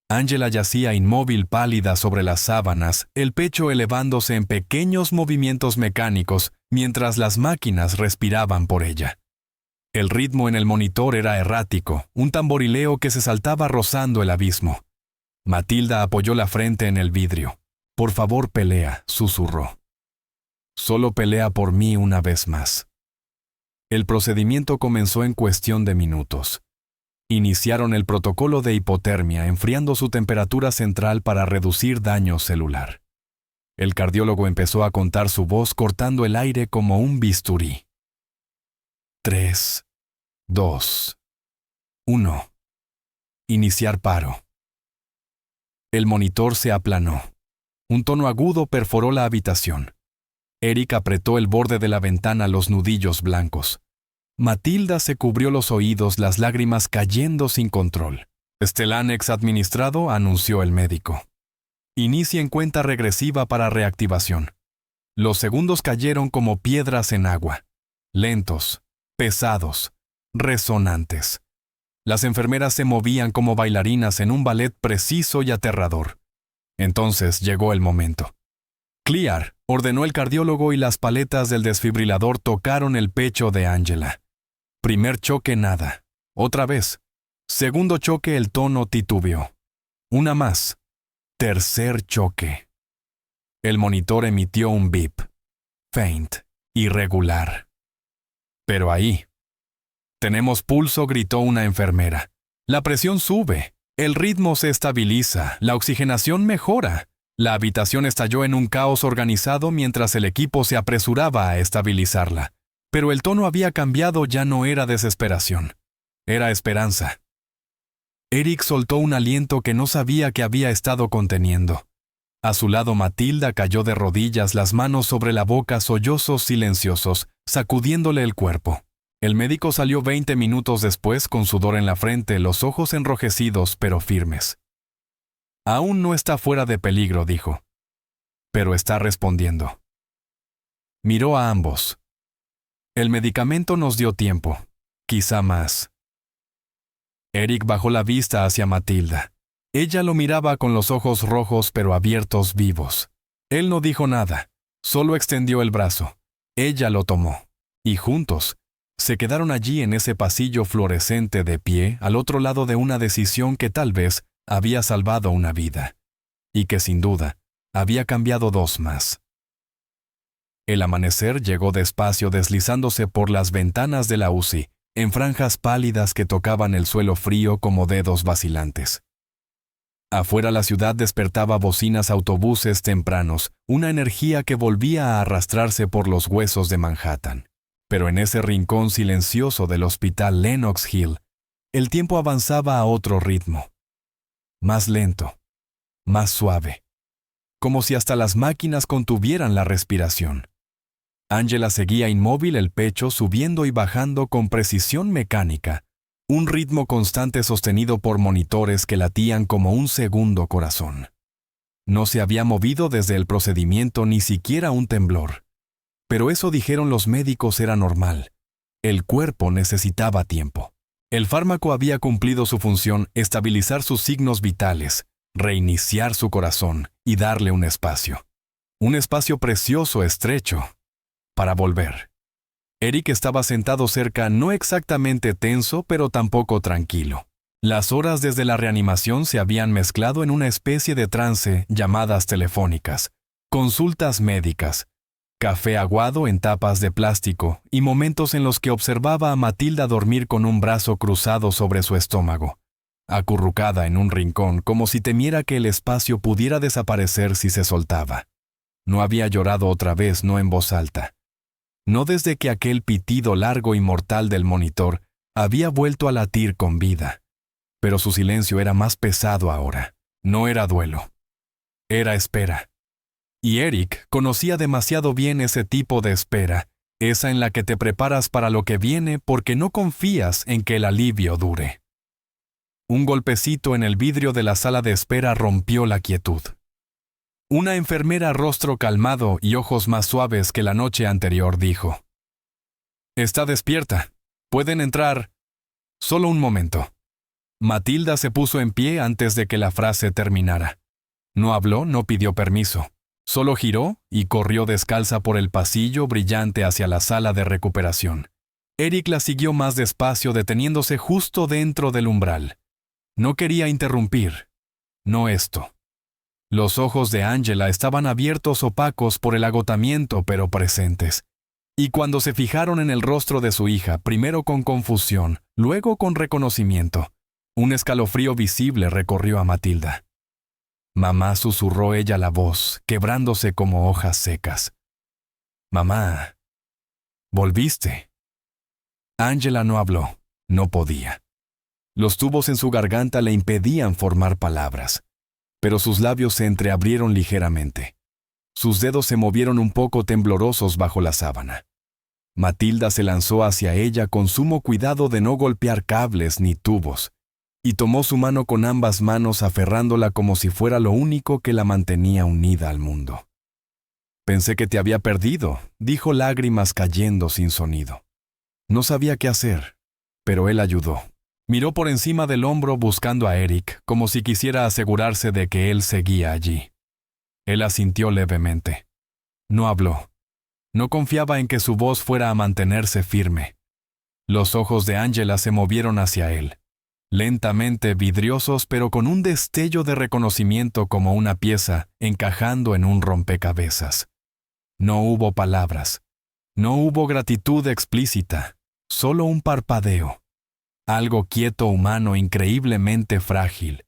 Angela yacía inmóvil, pálida sobre las sábanas, el pecho elevándose en pequeños movimientos mecánicos, mientras las máquinas respiraban por ella. El ritmo en el monitor era errático, un tamborileo que se saltaba rozando el abismo. Matilda apoyó la frente en el vidrio. «Por favor, pelea», susurró. «Solo pelea por mí una vez más». El procedimiento comenzó en cuestión de minutos. Iniciaron el protocolo de hipotermia, enfriando su temperatura central para reducir daño celular. El cardiólogo empezó a contar su voz cortando el aire como un bisturí. 3, 2, 1. Iniciar paro. El monitor se aplanó. Un tono agudo perforó la habitación. Eric apretó el borde de la ventana, los nudillos blancos. Matilda se cubrió los oídos, las lágrimas cayendo sin control. «Stellanax administrado», anunció el médico. «Inicien cuenta regresiva para reactivación». Los segundos cayeron como piedras en agua. Lentos, pesados, resonantes. Las enfermeras se movían como bailarinas en un ballet preciso y aterrador. Entonces llegó el momento. «Clear», ordenó el cardiólogo, y las paletas del desfibrilador tocaron el pecho de Angela. Primer choque, nada. Otra vez. Segundo choque, el tono titubeó. Una más. Tercer choque. El monitor emitió un bip. Faint. Irregular. Pero ahí. «Tenemos pulso», gritó una enfermera. «La presión sube. El ritmo se estabiliza. La oxigenación mejora». La habitación estalló en un caos organizado mientras el equipo se apresuraba a estabilizarla. Pero el tono había cambiado, ya no era desesperación. Era esperanza. Eric soltó un aliento que no sabía que había estado conteniendo. A su lado Matilda cayó de rodillas, las manos sobre la boca, sollozos silenciosos, sacudiéndole el cuerpo. El médico salió 20 minutos después con sudor en la frente, los ojos enrojecidos pero firmes. «Aún no está fuera de peligro», dijo. «Pero está respondiendo». Miró a ambos. «El medicamento nos dio tiempo, quizá más». Eric bajó la vista hacia Matilda. Ella lo miraba con los ojos rojos pero abiertos, vivos. Él no dijo nada, solo extendió el brazo. Ella lo tomó, y juntos se quedaron allí en ese pasillo fluorescente, de pie, al otro lado de una decisión que tal vez había salvado una vida, y que sin duda había cambiado 2 más. El amanecer llegó despacio, deslizándose por las ventanas de la UCI, en franjas pálidas que tocaban el suelo frío como dedos vacilantes. Afuera la ciudad despertaba bocinas, autobuses tempranos, una energía que volvía a arrastrarse por los huesos de Manhattan. Pero en ese rincón silencioso del hospital Lenox Hill, el tiempo avanzaba a otro ritmo. Más lento, más suave, como si hasta las máquinas contuvieran la respiración. Angela seguía inmóvil, el pecho subiendo y bajando con precisión mecánica, un ritmo constante sostenido por monitores que latían como un segundo corazón. No se había movido desde el procedimiento, ni siquiera un temblor. Pero eso, dijeron los médicos, era normal. El cuerpo necesitaba tiempo. El fármaco había cumplido su función, estabilizar sus signos vitales, reiniciar su corazón y darle un espacio. Un espacio precioso, estrecho, para volver. Eric estaba sentado cerca, no exactamente tenso, pero tampoco tranquilo. Las horas desde la reanimación se habían mezclado en una especie de trance, llamadas telefónicas, consultas médicas, café aguado en tapas de plástico y momentos en los que observaba a Matilda dormir con un brazo cruzado sobre su estómago, acurrucada en un rincón como si temiera que el espacio pudiera desaparecer si se soltaba. No había llorado otra vez, no en voz alta. No desde que aquel pitido largo y mortal del monitor había vuelto a latir con vida. Pero su silencio era más pesado ahora. No era duelo. Era espera. Y Eric conocía demasiado bien ese tipo de espera, esa en la que te preparas para lo que viene porque no confías en que el alivio dure. Un golpecito en el vidrio de la sala de espera rompió la quietud. Una enfermera, rostro calmado y ojos más suaves que la noche anterior, dijo: «Está despierta. Pueden entrar. Solo un momento». Matilda se puso en pie antes de que la frase terminara. No habló, no pidió permiso. Solo giró y corrió descalza por el pasillo brillante hacia la sala de recuperación. Eric la siguió más despacio, deteniéndose justo dentro del umbral. No quería interrumpir. No esto. Los ojos de Angela estaban abiertos, opacos por el agotamiento, pero presentes. Y cuando se fijaron en el rostro de su hija, primero con confusión, luego con reconocimiento, un escalofrío visible recorrió a Matilda. «Mamá», susurró ella la voz, quebrándose como hojas secas. «Mamá, volviste». Angela no habló, no podía. Los tubos en su garganta le impedían formar palabras, pero sus labios se entreabrieron ligeramente. Sus dedos se movieron un poco temblorosos bajo la sábana. Matilda se lanzó hacia ella con sumo cuidado de no golpear cables ni tubos, y tomó su mano con ambas manos aferrándola como si fuera lo único que la mantenía unida al mundo. «Pensé que te había perdido», dijo, lágrimas cayendo sin sonido. No sabía qué hacer, pero él ayudó. Miró por encima del hombro buscando a Eric, como si quisiera asegurarse de que él seguía allí. Él asintió levemente. No habló. No confiaba en que su voz fuera a mantenerse firme. Los ojos de Angela se movieron hacia él. Lentamente, vidriosos, pero con un destello de reconocimiento como una pieza encajando en un rompecabezas. No hubo palabras. No hubo gratitud explícita. Solo un parpadeo. Algo quieto, humano, increíblemente frágil.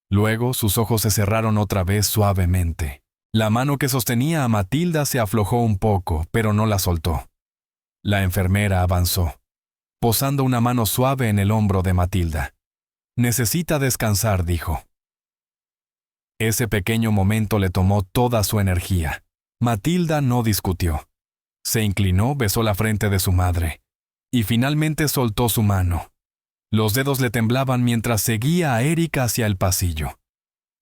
Luego sus ojos se cerraron otra vez suavemente. La mano que sostenía a Matilda se aflojó un poco, pero no la soltó. La enfermera avanzó, posando una mano suave en el hombro de Matilda. «Necesita descansar», dijo. Ese pequeño momento le tomó toda su energía. Matilda no discutió. Se inclinó, besó la frente de su madre, y finalmente soltó su mano. Los dedos le temblaban mientras seguía a Eric hacia el pasillo.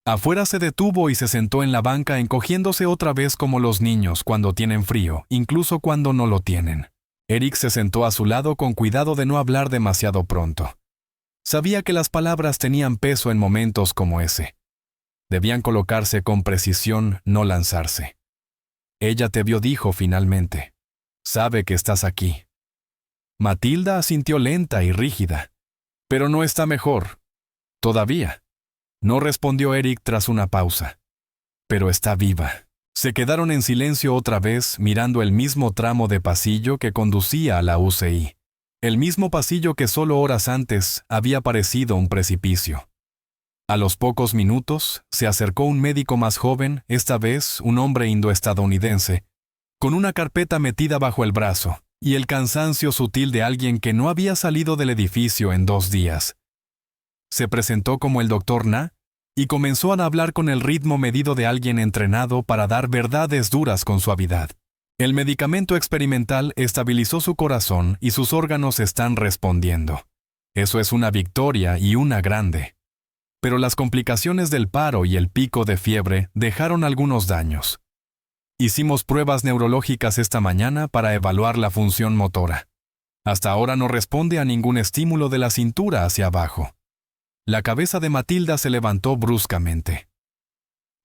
Afuera se detuvo y se sentó en la banca, encogiéndose otra vez como los niños cuando tienen frío, incluso cuando no lo tienen. Eric se sentó a su lado con cuidado de no hablar demasiado pronto. Sabía que las palabras tenían peso en momentos como ese. Debían colocarse con precisión, no lanzarse. «Ella te vio», dijo finalmente. «Sabe que estás aquí». Matilda asintió lenta y rígida. «Pero no está mejor. Todavía». No respondió Eric tras una pausa. «Pero está viva». Se quedaron en silencio otra vez, mirando el mismo tramo de pasillo que conducía a la UCI. El mismo pasillo que solo horas antes había parecido un precipicio. A los pocos minutos, se acercó un médico más joven, esta vez un hombre indoestadounidense, con una carpeta metida bajo el brazo y el cansancio sutil de alguien que no había salido del edificio en 2 días. Se presentó como el Dr. Na y comenzó a hablar con el ritmo medido de alguien entrenado para dar verdades duras con suavidad. El medicamento experimental estabilizó su corazón y sus órganos están respondiendo. Eso es una victoria y una grande. Pero las complicaciones del paro y el pico de fiebre dejaron algunos daños. Hicimos pruebas neurológicas esta mañana para evaluar la función motora. Hasta ahora no responde a ningún estímulo de la cintura hacia abajo. La cabeza de Matilda se levantó bruscamente.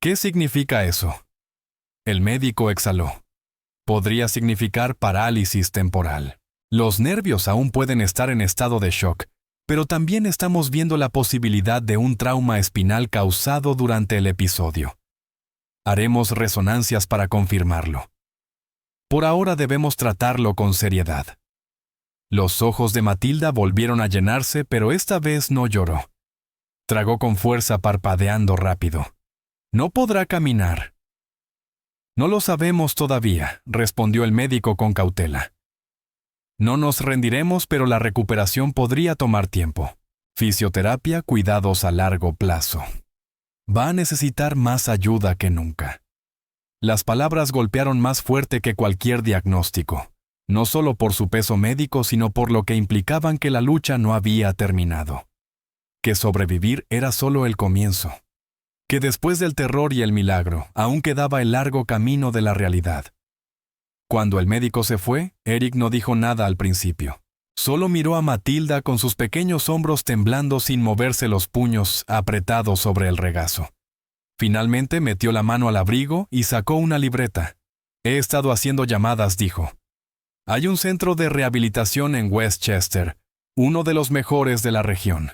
«¿Qué significa eso?». El médico exhaló. Podría significar parálisis temporal. Los nervios aún pueden estar en estado de shock, pero también estamos viendo la posibilidad de un trauma espinal causado durante el episodio. Haremos resonancias para confirmarlo. Por ahora debemos tratarlo con seriedad. Los ojos de Matilda volvieron a llenarse, pero esta vez no lloró. Tragó con fuerza parpadeando rápido. No podrá caminar. No lo sabemos todavía, respondió el médico con cautela. No nos rendiremos, pero la recuperación podría tomar tiempo. Fisioterapia, cuidados a largo plazo. Va a necesitar más ayuda que nunca. Las palabras golpearon más fuerte que cualquier diagnóstico, no solo por su peso médico, sino por lo que implicaban que la lucha no había terminado. Que sobrevivir era solo el comienzo. Que después del terror y el milagro, aún quedaba el largo camino de la realidad. Cuando el médico se fue, Eric no dijo nada al principio. Solo miró a Matilda con sus pequeños hombros temblando sin moverse, los puños apretados sobre el regazo. Finalmente metió la mano al abrigo y sacó una libreta. He estado haciendo llamadas, dijo. Hay un centro de rehabilitación en Westchester, uno de los mejores de la región.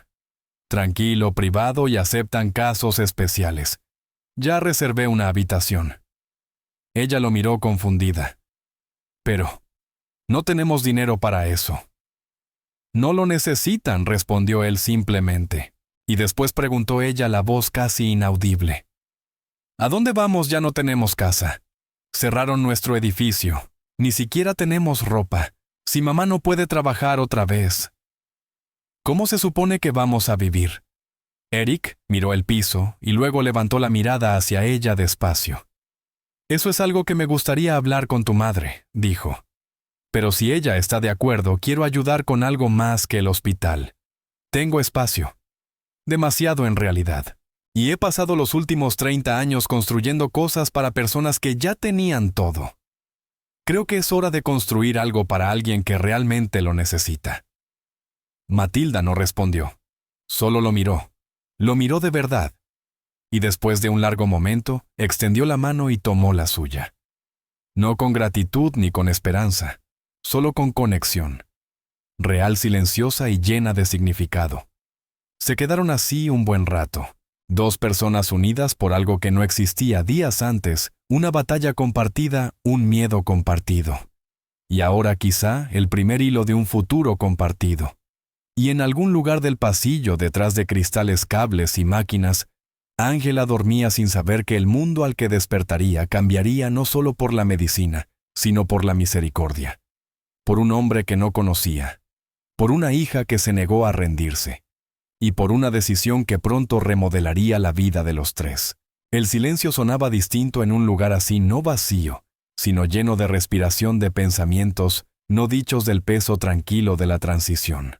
Tranquilo, privado y aceptan casos especiales. Ya reservé una habitación. Ella lo miró confundida. Pero, no tenemos dinero para eso. No lo necesitan, respondió él simplemente. Y después preguntó ella, la voz casi inaudible. ¿A dónde vamos? Ya no tenemos casa. Cerraron nuestro edificio. Ni siquiera tenemos ropa. Si mamá no puede trabajar otra vez. ¿Cómo se supone que vamos a vivir? Eric miró el piso y luego levantó la mirada hacia ella despacio. Eso es algo que me gustaría hablar con tu madre, dijo. Pero si ella está de acuerdo, quiero ayudar con algo más que el hospital. Tengo espacio. Demasiado en realidad. Y he pasado los últimos 30 años construyendo cosas para personas que ya tenían todo. Creo que es hora de construir algo para alguien que realmente lo necesita. Matilda no respondió. Solo lo miró. Lo miró de verdad. Y después de un largo momento, extendió la mano y tomó la suya. No con gratitud ni con esperanza, solo con conexión. Real, silenciosa y llena de significado. Se quedaron así un buen rato. Dos personas unidas por algo que no existía días antes, una batalla compartida, un miedo compartido. Y ahora quizá el primer hilo de un futuro compartido. Y en algún lugar del pasillo, detrás de cristales, cables y máquinas, Ángela dormía sin saber que el mundo al que despertaría cambiaría no solo por la medicina, sino por la misericordia. Por un hombre que no conocía. Por una hija que se negó a rendirse. Y por una decisión que pronto remodelaría la vida de los tres. El silencio sonaba distinto en un lugar así, no vacío, sino lleno de respiración de pensamientos no dichos del peso tranquilo de la transición.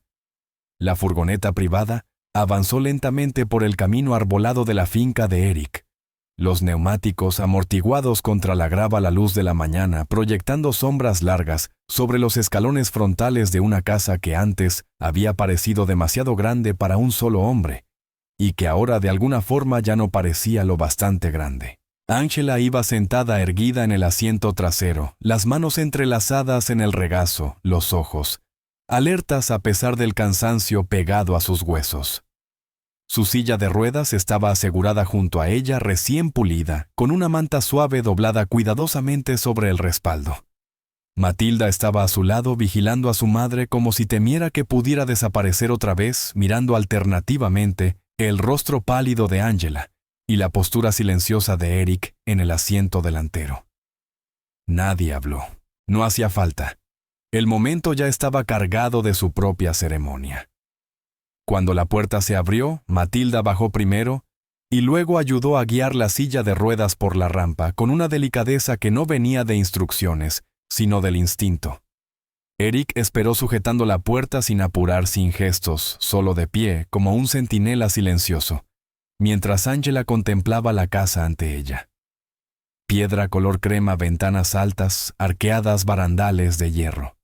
La furgoneta privada avanzó lentamente por el camino arbolado de la finca de Eric. Los neumáticos amortiguados contra la grava a la luz de la mañana, proyectando sombras largas sobre los escalones frontales de una casa que antes había parecido demasiado grande para un solo hombre, y que ahora de alguna forma ya no parecía lo bastante grande. Ángela iba sentada erguida en el asiento trasero, las manos entrelazadas en el regazo, los ojos, alertas a pesar del cansancio pegado a sus huesos. Su silla de ruedas estaba asegurada junto a ella, recién pulida, con una manta suave doblada cuidadosamente sobre el respaldo. Matilda estaba a su lado vigilando a su madre como si temiera que pudiera desaparecer otra vez, mirando alternativamente el rostro pálido de Ángela y la postura silenciosa de Eric en el asiento delantero. Nadie habló. No hacía falta. El momento ya estaba cargado de su propia ceremonia. Cuando la puerta se abrió, Matilda bajó primero y luego ayudó a guiar la silla de ruedas por la rampa con una delicadeza que no venía de instrucciones, sino del instinto. Eric esperó sujetando la puerta sin apurar, sin gestos, solo de pie, como un centinela silencioso, mientras Ángela contemplaba la casa ante ella. Piedra color crema, ventanas altas, arqueadas barandales de hierro.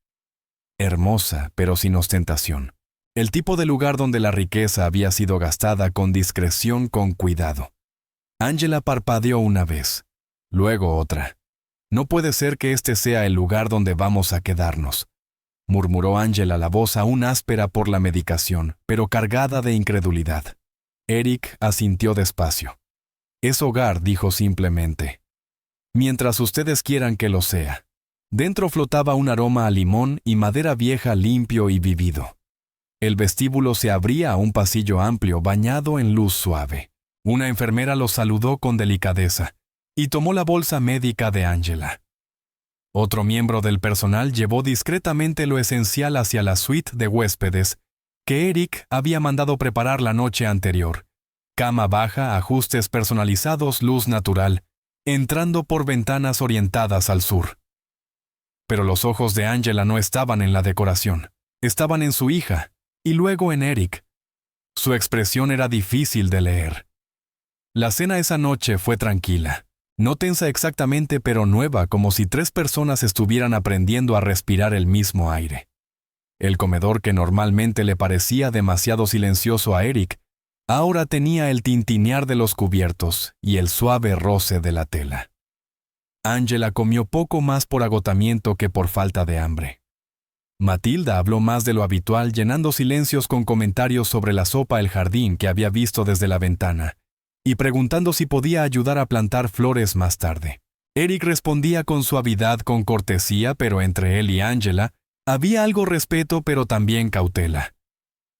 Hermosa, pero sin ostentación. El tipo de lugar donde la riqueza había sido gastada con discreción, con cuidado. Ángela parpadeó una vez, luego otra. No puede ser que este sea el lugar donde vamos a quedarnos, murmuró Angela, la voz aún áspera por la medicación, pero cargada de incredulidad. Eric asintió despacio. Es hogar, dijo simplemente. Mientras ustedes quieran que lo sea. Dentro flotaba un aroma a limón y madera vieja limpio y vivido. El vestíbulo se abría a un pasillo amplio bañado en luz suave. Una enfermera los saludó con delicadeza y tomó la bolsa médica de Angela. Otro miembro del personal llevó discretamente lo esencial hacia la suite de huéspedes que Eric había mandado preparar la noche anterior. Cama baja, ajustes personalizados, luz natural, entrando por ventanas orientadas al sur. Pero los ojos de Angela no estaban en la decoración, estaban en su hija, y luego en Eric. Su expresión era difícil de leer. La cena esa noche fue tranquila, no tensa exactamente, pero nueva, como si 3 personas estuvieran aprendiendo a respirar el mismo aire. El comedor, que normalmente le parecía demasiado silencioso a Eric, ahora tenía el tintinear de los cubiertos y el suave roce de la tela. Angela comió poco más por agotamiento que por falta de hambre. Matilda habló más de lo habitual, llenando silencios con comentarios sobre la sopa del jardín que había visto desde la ventana, y preguntando si podía ayudar a plantar flores más tarde. Eric respondía con suavidad, con cortesía, pero entre él y Angela había algo respeto, pero también cautela.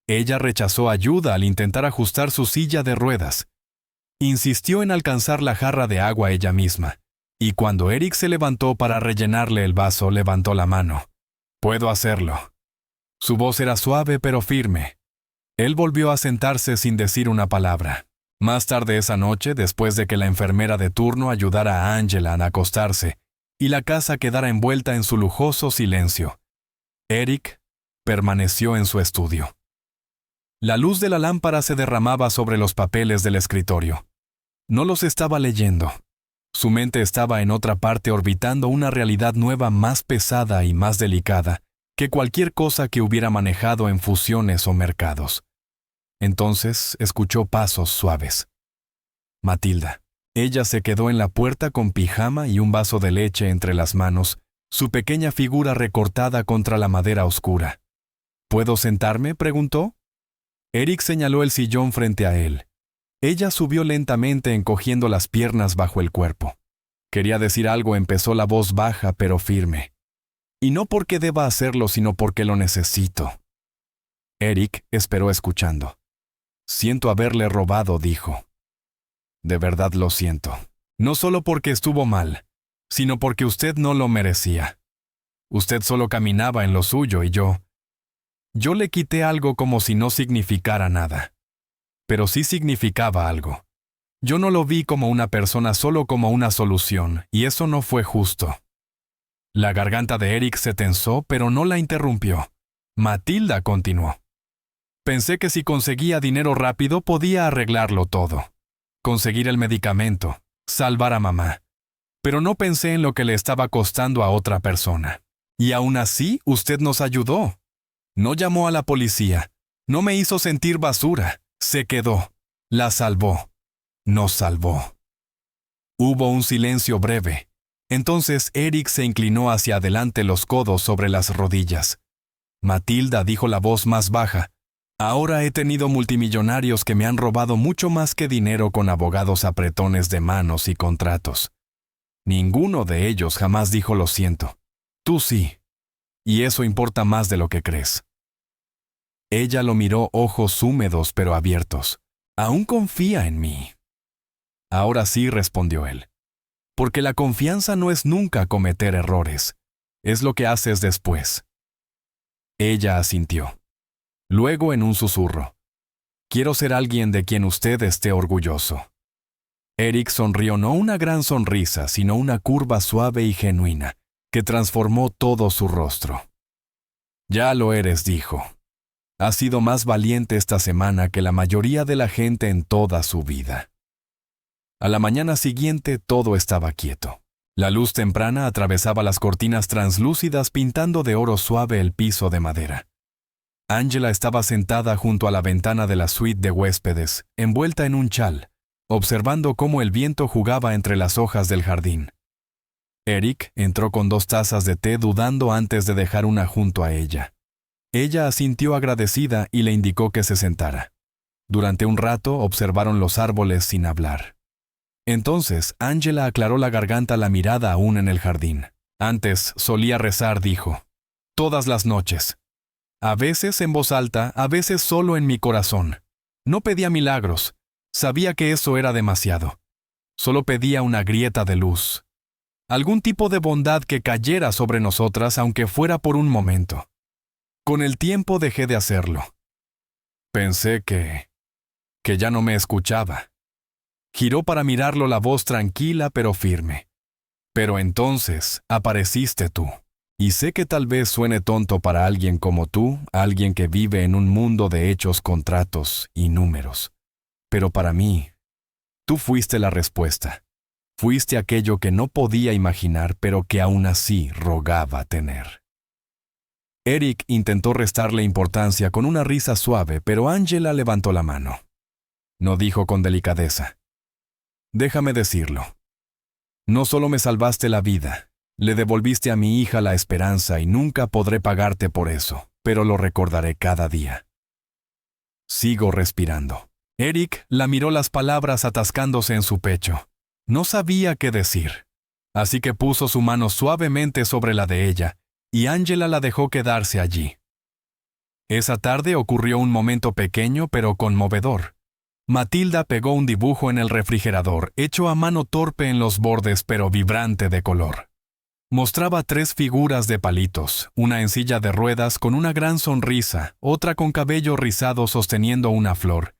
Ella rechazó ayuda al intentar ajustar su silla de ruedas. Insistió en alcanzar la jarra de agua ella misma, y cuando Eric se levantó para rellenarle el vaso, levantó la mano. «Puedo hacerlo». Su voz era suave pero firme. Él volvió a sentarse sin decir una palabra. Más tarde esa noche, después de que la enfermera de turno ayudara a Angela a acostarse y la casa quedara envuelta en su lujoso silencio, Eric permaneció en su estudio. La luz de la lámpara se derramaba sobre los papeles del escritorio. No los estaba leyendo. Su mente estaba en otra parte, orbitando una realidad nueva, más pesada y más delicada que cualquier cosa que hubiera manejado en fusiones o mercados. Entonces escuchó pasos suaves. Matilda. Ella se quedó en la puerta con pijama y un vaso de leche entre las manos, su pequeña figura recortada contra la madera oscura. ¿Puedo sentarme?, preguntó. Eric señaló el sillón frente a él. Ella subió lentamente, encogiendo las piernas bajo el cuerpo. Quería decir algo, empezó la voz baja pero firme. Y no porque deba hacerlo, sino porque lo necesito. Eric esperó escuchando. Siento haberle robado, dijo. De verdad lo siento. No solo porque estuvo mal, sino porque usted no lo merecía. Usted solo caminaba en lo suyo y yo le quité algo como si no significara nada. Pero sí significaba algo. Yo no lo vi como una persona, solo como una solución, y eso no fue justo. La garganta de Eric se tensó, pero no la interrumpió. Matilda continuó. Pensé que si conseguía dinero rápido podía arreglarlo todo. Conseguir el medicamento, salvar a mamá. Pero no pensé en lo que le estaba costando a otra persona. Y aún así, usted nos ayudó. No llamó a la policía. No me hizo sentir basura. Se quedó. La salvó. Nos salvó. Hubo un silencio breve. Entonces Eric se inclinó hacia adelante, los codos sobre las rodillas. Matilda, dijo la voz más baja. Ahora he tenido multimillonarios que me han robado mucho más que dinero, con abogados apretones de manos y contratos. Ninguno de ellos jamás dijo lo siento. Tú sí. Y eso importa más de lo que crees. Ella lo miró, ojos húmedos pero abiertos. ¿Aún confía en mí? Ahora sí, respondió él. Porque la confianza no es nunca cometer errores. Es lo que haces después. Ella asintió. Luego, en un susurro. Quiero ser alguien de quien usted esté orgulloso. Eric sonrió, no una gran sonrisa, sino una curva suave y genuina, que transformó todo su rostro. Ya lo eres, dijo. Has sido más valiente esta semana que la mayoría de la gente en toda su vida. A la mañana siguiente todo estaba quieto. La luz temprana atravesaba las cortinas translúcidas, pintando de oro suave el piso de madera. Angela estaba sentada junto a la ventana de la suite de huéspedes, envuelta en un chal, observando cómo el viento jugaba entre las hojas del jardín. Eric entró con 2 tazas de té dudando antes de dejar una junto a ella. Ella asintió agradecida y le indicó que se sentara. Durante un rato observaron los árboles sin hablar. Entonces, Angela aclaró la garganta la mirada aún en el jardín. Antes solía rezar, dijo, todas las noches. A veces en voz alta, a veces solo en mi corazón. No pedía milagros. Sabía que eso era demasiado. Solo pedía una grieta de luz. Algún tipo de bondad que cayera sobre nosotras aunque fuera por un momento. Con el tiempo dejé de hacerlo. Pensé que ya no me escuchaba. Giró para mirarlo la voz tranquila pero firme. Pero entonces apareciste tú. Y sé que tal vez suene tonto para alguien como tú, alguien que vive en un mundo de hechos, contratos y números. Pero para mí, tú fuiste la respuesta. Fuiste aquello que no podía imaginar, pero que aún así rogaba tener. Eric intentó restarle importancia con una risa suave, pero Angela levantó la mano. No dijo con delicadeza. Déjame decirlo. No solo me salvaste la vida, le devolviste a mi hija la esperanza y nunca podré pagarte por eso, pero lo recordaré cada día. Sigo respirando. Eric la miró las palabras atascándose en su pecho. No sabía qué decir. Así que puso su mano suavemente sobre la de ella, y Angela la dejó quedarse allí. Esa tarde ocurrió un momento pequeño pero conmovedor. Matilda pegó un dibujo en el refrigerador, hecho a mano torpe en los bordes pero vibrante de color. Mostraba 3 figuras de palitos, una en silla de ruedas con una gran sonrisa, otra con cabello rizado sosteniendo una flor,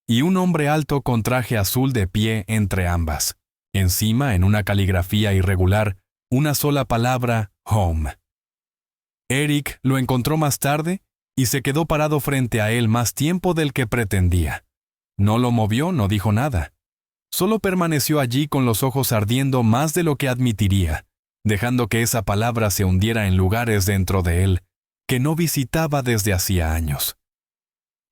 y un hombre alto con traje azul de pie entre ambas. Encima, en una caligrafía irregular, una sola palabra, home. Eric lo encontró más tarde y se quedó parado frente a él más tiempo del que pretendía. No lo movió, no dijo nada. Solo permaneció allí con los ojos ardiendo más de lo que admitiría, dejando que esa palabra se hundiera en lugares dentro de él que no visitaba desde hacía años.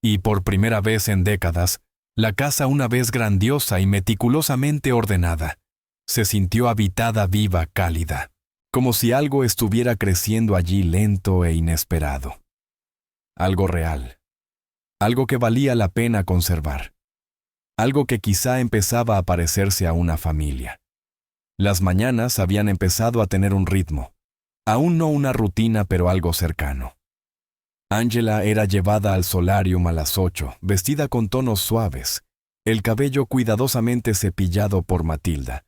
Y por primera vez en décadas, la casa, una vez grandiosa y meticulosamente ordenada, se sintió habitada, viva, cálida, como si algo estuviera creciendo allí lento e inesperado. Algo real, algo que valía la pena conservar, algo que quizá empezaba a parecerse a una familia. Las mañanas habían empezado a tener un ritmo, aún no una rutina pero algo cercano. Angela era llevada al solarium a las 8, vestida con tonos suaves, el cabello cuidadosamente cepillado por Matilda,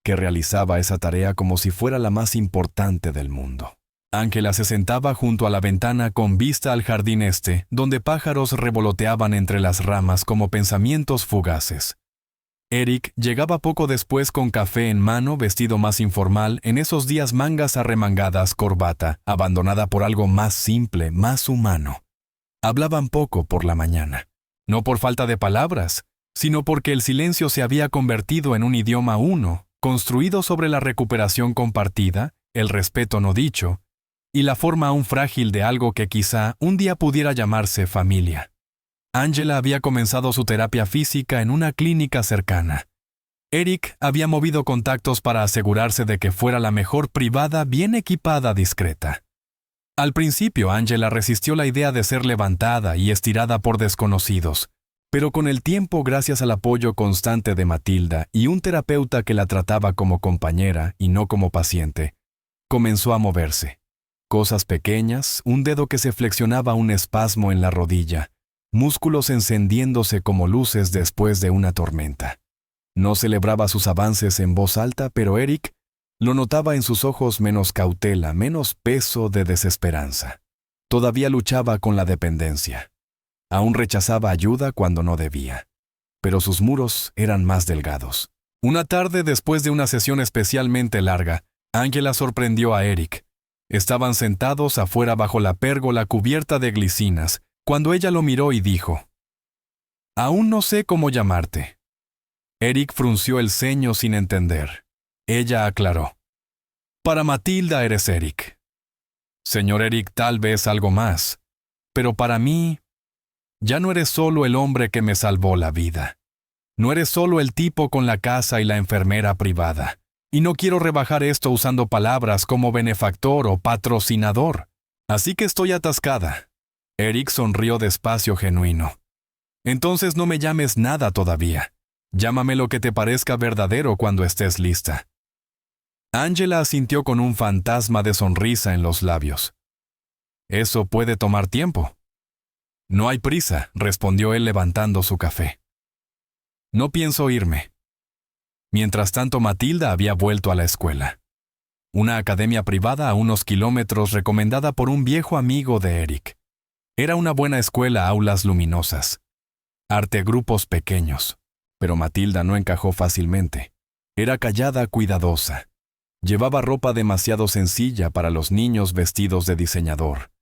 que realizaba esa tarea como si fuera la más importante del mundo. Angela se sentaba junto a la ventana con vista al jardín este, donde pájaros revoloteaban entre las ramas como pensamientos fugaces. Eric llegaba poco después con café en mano, vestido más informal, en esos días mangas arremangadas, corbata, abandonada por algo más simple, más humano. Hablaban poco por la mañana. No por falta de palabras, sino porque el silencio se había convertido en un idioma uno, construido sobre la recuperación compartida, el respeto no dicho, y la forma aún frágil de algo que quizá un día pudiera llamarse familia. Angela había comenzado su terapia física en una clínica cercana. Eric había movido contactos para asegurarse de que fuera la mejor privada, bien equipada, discreta. Al principio, Angela resistió la idea de ser levantada y estirada por desconocidos, pero con el tiempo, gracias al apoyo constante de Matilda y un terapeuta que la trataba como compañera y no como paciente, comenzó a moverse. Cosas pequeñas, un dedo que se flexionaba, un espasmo en la rodilla, músculos encendiéndose como luces después de una tormenta. No celebraba sus avances en voz alta, pero Eric lo notaba en sus ojos menos cautela, menos peso de desesperanza. Todavía luchaba con la dependencia. Aún rechazaba ayuda cuando no debía. Pero sus muros eran más delgados. Una tarde, después de una sesión especialmente larga, Angela sorprendió a Eric. Estaban sentados afuera bajo la pérgola cubierta de glicinas, cuando ella lo miró y dijo: «Aún no sé cómo llamarte». Eric frunció el ceño sin entender. Ella aclaró: «Para Matilda eres Eric». «Señor Eric, tal vez algo más. Pero para mí, ya no eres solo el hombre que me salvó la vida. No eres solo el tipo con la casa y la enfermera privada. Y no quiero rebajar esto usando palabras como benefactor o patrocinador. Así que estoy atascada. Eric sonrió despacio genuino. Entonces no me llames nada todavía. Llámame lo que te parezca verdadero cuando estés lista. Angela asintió con un fantasma de sonrisa en los labios. Eso puede tomar tiempo. No hay prisa, respondió él levantando su café. No pienso irme. Mientras tanto, Matilda había vuelto a la escuela. Una academia privada a unos kilómetros recomendada por un viejo amigo de Eric. Era una buena escuela, aulas luminosas. Grupos pequeños. Pero Matilda no encajó fácilmente. Era callada, cuidadosa. Llevaba ropa demasiado sencilla para los niños vestidos de diseñador.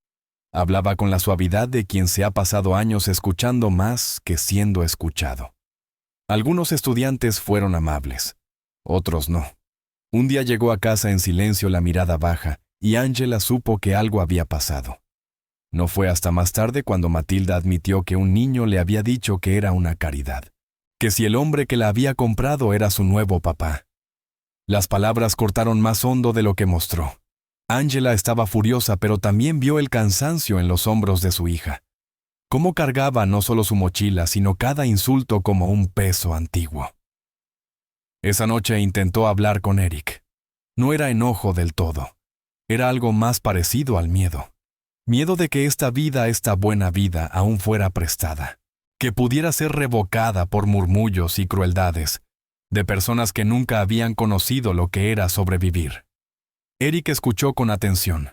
Hablaba con la suavidad de quien se ha pasado años escuchando más que siendo escuchado. Algunos estudiantes fueron amables, otros no. Un día llegó a casa en silencio, la mirada baja, y Angela supo que algo había pasado. No fue hasta más tarde cuando Matilda admitió que un niño le había dicho que era una caridad, que si el hombre que la había comprado era su nuevo papá. Las palabras cortaron más hondo de lo que mostró. Angela estaba furiosa, pero también vio el cansancio en los hombros de su hija. Cómo cargaba no solo su mochila, sino cada insulto como un peso antiguo. Esa noche intentó hablar con Eric. No era enojo del todo. Era algo más parecido al miedo. Miedo de que esta buena vida, aún fuera prestada. Que pudiera ser revocada por murmullos y crueldades, de personas que nunca habían conocido lo que era sobrevivir. Eric escuchó con atención.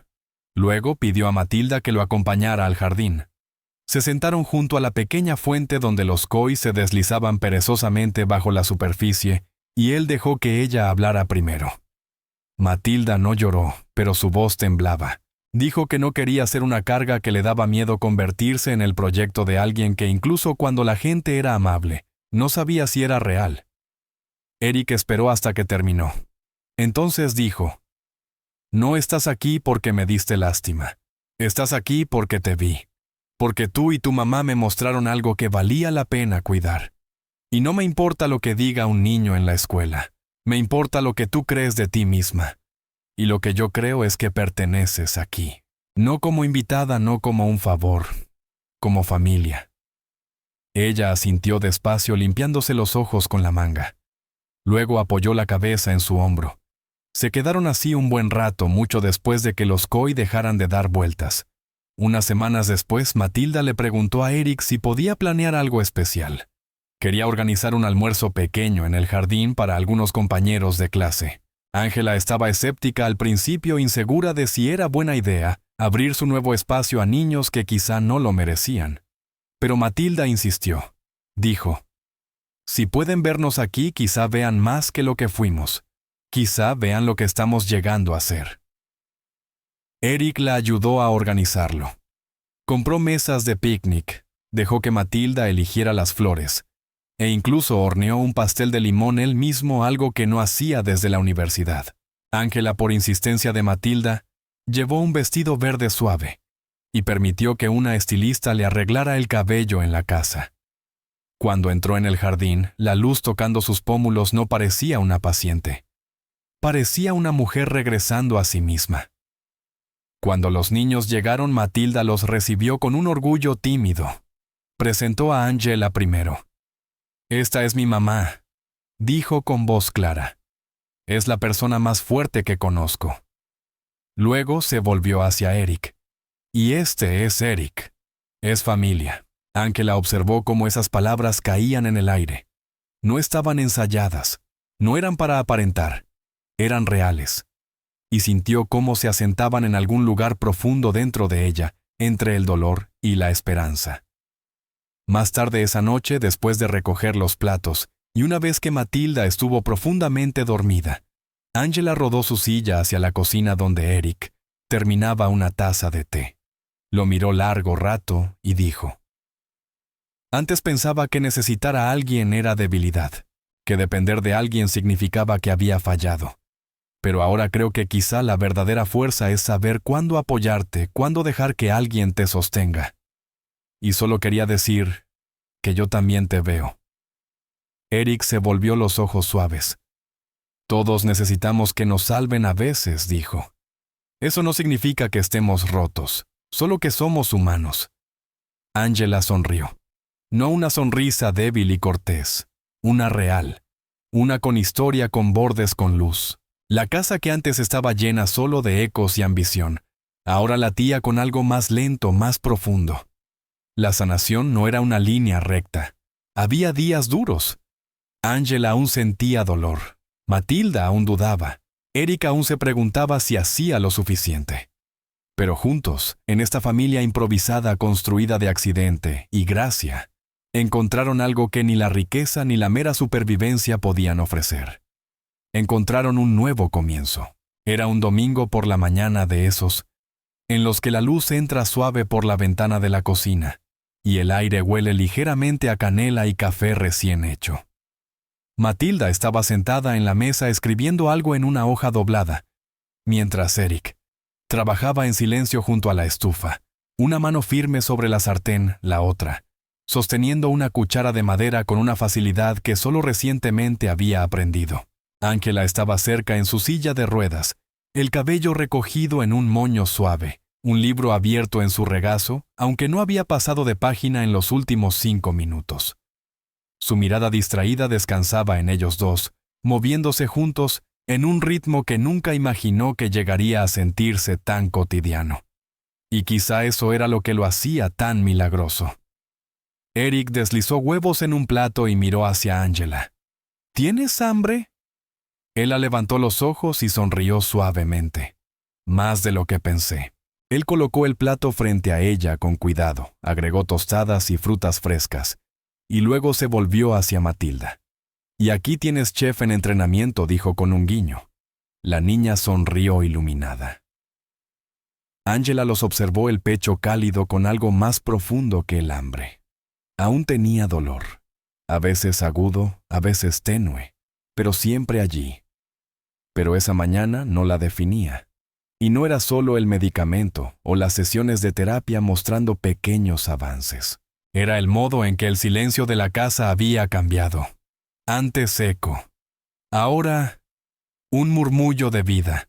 Luego pidió a Matilda que lo acompañara al jardín. Se sentaron junto a la pequeña fuente donde los koi se deslizaban perezosamente bajo la superficie, y él dejó que ella hablara primero. Matilda no lloró, pero su voz temblaba. Dijo que no quería ser una carga, que le daba miedo convertirse en el proyecto de alguien que incluso cuando la gente era amable, no sabía si era real. Eric esperó hasta que terminó. Entonces dijo: «No estás aquí porque me diste lástima. Estás aquí porque te vi. Porque tú y tu mamá me mostraron algo que valía la pena cuidar. Y no me importa lo que diga un niño en la escuela. Me importa lo que tú crees de ti misma. Y lo que yo creo es que perteneces aquí. No como invitada, no como un favor. Como familia». Ella asintió despacio, limpiándose los ojos con la manga. Luego apoyó la cabeza en su hombro. Se quedaron así un buen rato, mucho después de que los koi dejaran de dar vueltas. Unas semanas después, Matilda le preguntó a Eric si podía planear algo especial. Quería organizar un almuerzo pequeño en el jardín para algunos compañeros de clase. Angela estaba escéptica al principio, insegura de si era buena idea abrir su nuevo espacio a niños que quizá no lo merecían. Pero Matilda insistió. Dijo: «Si pueden vernos aquí, quizá vean más que lo que fuimos. Quizá vean lo que estamos llegando a ser». Eric la ayudó a organizarlo. Compró mesas de picnic, dejó que Matilda eligiera las flores, e incluso horneó un pastel de limón él mismo, algo que no hacía desde la universidad. Angela, por insistencia de Matilda, llevó un vestido verde suave y permitió que una estilista le arreglara el cabello en la casa. Cuando entró en el jardín, la luz tocando sus pómulos no parecía una paciente. Parecía una mujer regresando a sí misma. Cuando los niños llegaron, Matilda los recibió con un orgullo tímido. Presentó a Angela primero. «Esta es mi mamá», dijo con voz clara. «Es la persona más fuerte que conozco». Luego se volvió hacia Eric. «Y este es Eric. Es familia». Angela observó cómo esas palabras caían en el aire. No estaban ensayadas, no eran para aparentar, eran reales. Y sintió cómo se asentaban en algún lugar profundo dentro de ella, entre el dolor y la esperanza. Más tarde esa noche, después de recoger los platos, y una vez que Matilda estuvo profundamente dormida, Angela rodó su silla hacia la cocina donde Eric terminaba una taza de té. Lo miró largo rato y dijo: «Antes pensaba que necesitar a alguien era debilidad, que depender de alguien significaba que había fallado. Pero ahora creo que quizá la verdadera fuerza es saber cuándo apoyarte, cuándo dejar que alguien te sostenga. Y solo quería decir que yo también te veo». Eric se volvió los ojos suaves. Todos necesitamos que nos salven a veces, dijo. Eso no significa que estemos rotos, solo que somos humanos. Angela sonrió. No una sonrisa débil y cortés, una real, una con historia con bordes con luz. La casa que antes estaba llena solo de ecos y ambición, ahora latía con algo más lento, más profundo. La sanación no era una línea recta. Había días duros. Angela aún sentía dolor. Matilda aún dudaba. Eric aún se preguntaba si hacía lo suficiente. Pero juntos, en esta familia improvisada construida de accidente y gracia, encontraron algo que ni la riqueza ni la mera supervivencia podían ofrecer. Encontraron un nuevo comienzo. Era un domingo por la mañana de esos, en los que la luz entra suave por la ventana de la cocina, y el aire huele ligeramente a canela y café recién hecho. Matilda estaba sentada en la mesa escribiendo algo en una hoja doblada, mientras Eric trabajaba en silencio junto a la estufa, una mano firme sobre la sartén, la otra, sosteniendo una cuchara de madera con una facilidad que solo recientemente había aprendido. Ángela estaba cerca en su silla de ruedas, el cabello recogido en un moño suave, un libro abierto en su regazo, aunque no había pasado de página en los últimos 5 minutos. Su mirada distraída descansaba en ellos dos, moviéndose juntos en un ritmo que nunca imaginó que llegaría a sentirse tan cotidiano. Y quizá eso era lo que lo hacía tan milagroso. Eric deslizó huevos en un plato y miró hacia Angela. ¿Tienes hambre? Ella levantó los ojos y sonrió suavemente. Más de lo que pensé. Él colocó el plato frente a ella con cuidado, agregó tostadas y frutas frescas, y luego se volvió hacia Matilda. «Y aquí tienes chef en entrenamiento», dijo con un guiño. La niña sonrió iluminada. Angela los observó el pecho cálido con algo más profundo que el hambre. Aún tenía dolor, a veces agudo, a veces tenue, pero siempre allí. Pero esa mañana no la definía. Y no era solo el medicamento o las sesiones de terapia mostrando pequeños avances. Era el modo en que el silencio de la casa había cambiado. Antes eco. Ahora, un murmullo de vida.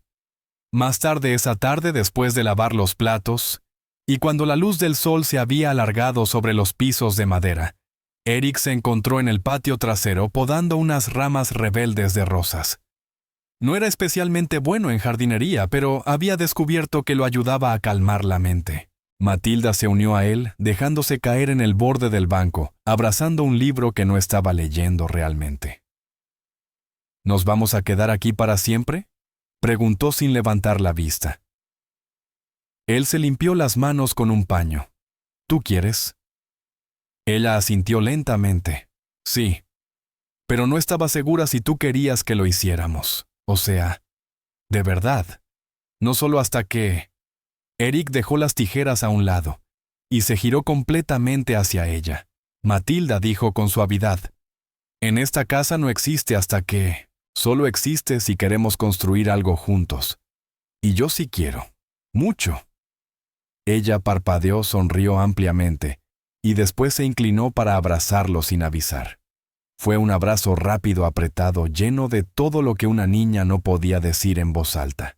Más tarde esa tarde, después de lavar los platos, y cuando la luz del sol se había alargado sobre los pisos de madera, Eric se encontró en el patio trasero podando unas ramas rebeldes de rosas. No era especialmente bueno en jardinería, pero había descubierto que lo ayudaba a calmar la mente. Matilda se unió a él, dejándose caer en el borde del banco, abrazando un libro que no estaba leyendo realmente. ¿Nos vamos a quedar aquí para siempre?, preguntó sin levantar la vista. Él se limpió las manos con un paño. ¿Tú quieres? Ella asintió lentamente. Sí. Pero no estaba segura si tú querías que lo hiciéramos. O sea, de verdad. No solo hasta que... Eric dejó las tijeras a un lado y se giró completamente hacia ella. Matilda dijo con suavidad, «En esta casa no existe hasta que... Solo existe si queremos construir algo juntos. Y yo sí quiero. Mucho». Ella parpadeó, sonrió ampliamente y después se inclinó para abrazarlo sin avisar. Fue un abrazo rápido, apretado, lleno de todo lo que una niña no podía decir en voz alta.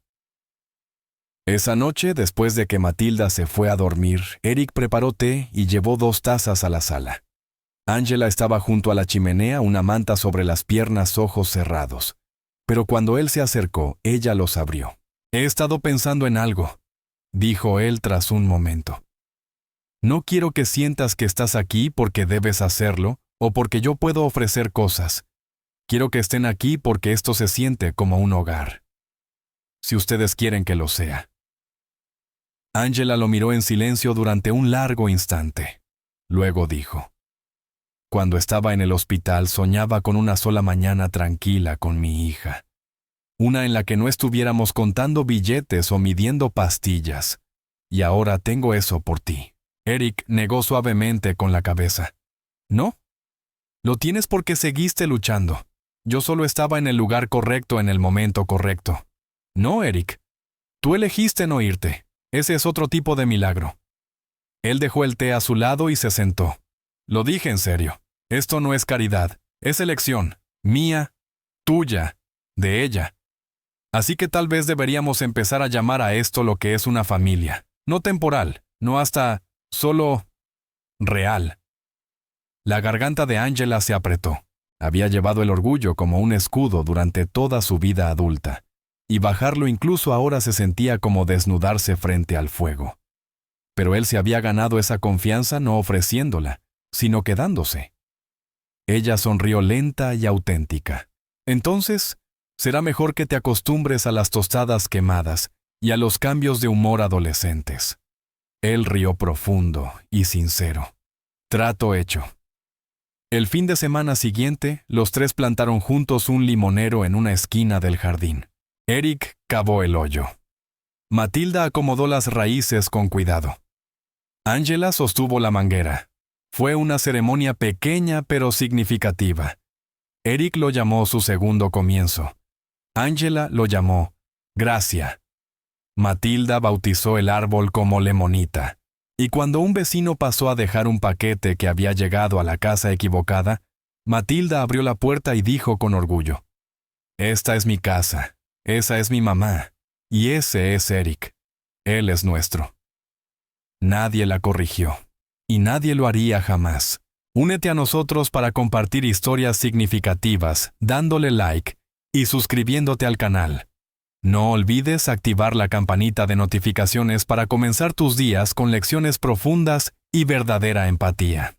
Esa noche, después de que Matilda se fue a dormir, Eric preparó té y llevó 2 tazas a la sala. Angela estaba junto a la chimenea, una manta sobre las piernas, ojos cerrados. Pero cuando él se acercó, ella los abrió. «He estado pensando en algo», dijo él tras un momento. «No quiero que sientas que estás aquí porque debes hacerlo o porque yo puedo ofrecer cosas. Quiero que estén aquí porque esto se siente como un hogar. Si ustedes quieren que lo sea». Angela lo miró en silencio durante un largo instante. Luego dijo, «Cuando estaba en el hospital soñaba con una sola mañana tranquila con mi hija. Una en la que no estuviéramos contando billetes o midiendo pastillas. Y ahora tengo eso por ti». Eric negó suavemente con la cabeza. «¿No? Lo tienes porque seguiste luchando. Yo solo estaba en el lugar correcto en el momento correcto». «No, Eric. Tú elegiste no irte. Ese es otro tipo de milagro». Él dejó el té a su lado y se sentó. «Lo dije en serio. Esto no es caridad. Es elección. Mía, tuya de ella. Así que tal vez deberíamos empezar a llamar a esto lo que es una familia, no temporal, no hasta solo real. La garganta de Angela se apretó. Había llevado el orgullo como un escudo durante toda su vida adulta, y bajarlo incluso ahora se sentía como desnudarse frente al fuego. Pero él se había ganado esa confianza no ofreciéndola, sino quedándose. Ella sonrió lenta y auténtica. Entonces, será mejor que te acostumbres a las tostadas quemadas y a los cambios de humor adolescentes. Él rió profundo y sincero. Trato hecho. El fin de semana siguiente, los tres plantaron juntos un limonero en una esquina del jardín. Eric cavó el hoyo. Matilda acomodó las raíces con cuidado. Angela sostuvo la manguera. Fue una ceremonia pequeña pero significativa. Eric lo llamó su segundo comienzo. Angela lo llamó Gracia. Matilda bautizó el árbol como Lemonita. Y cuando un vecino pasó a dejar un paquete que había llegado a la casa equivocada, Matilda abrió la puerta y dijo con orgullo: «Esta es mi casa, esa es mi mamá, y ese es Eric. Él es nuestro». Nadie la corrigió, y nadie lo haría jamás. Únete a nosotros para compartir historias significativas, dándole like y suscribiéndote al canal. No olvides activar la campanita de notificaciones para comenzar tus días con lecciones profundas y verdadera empatía.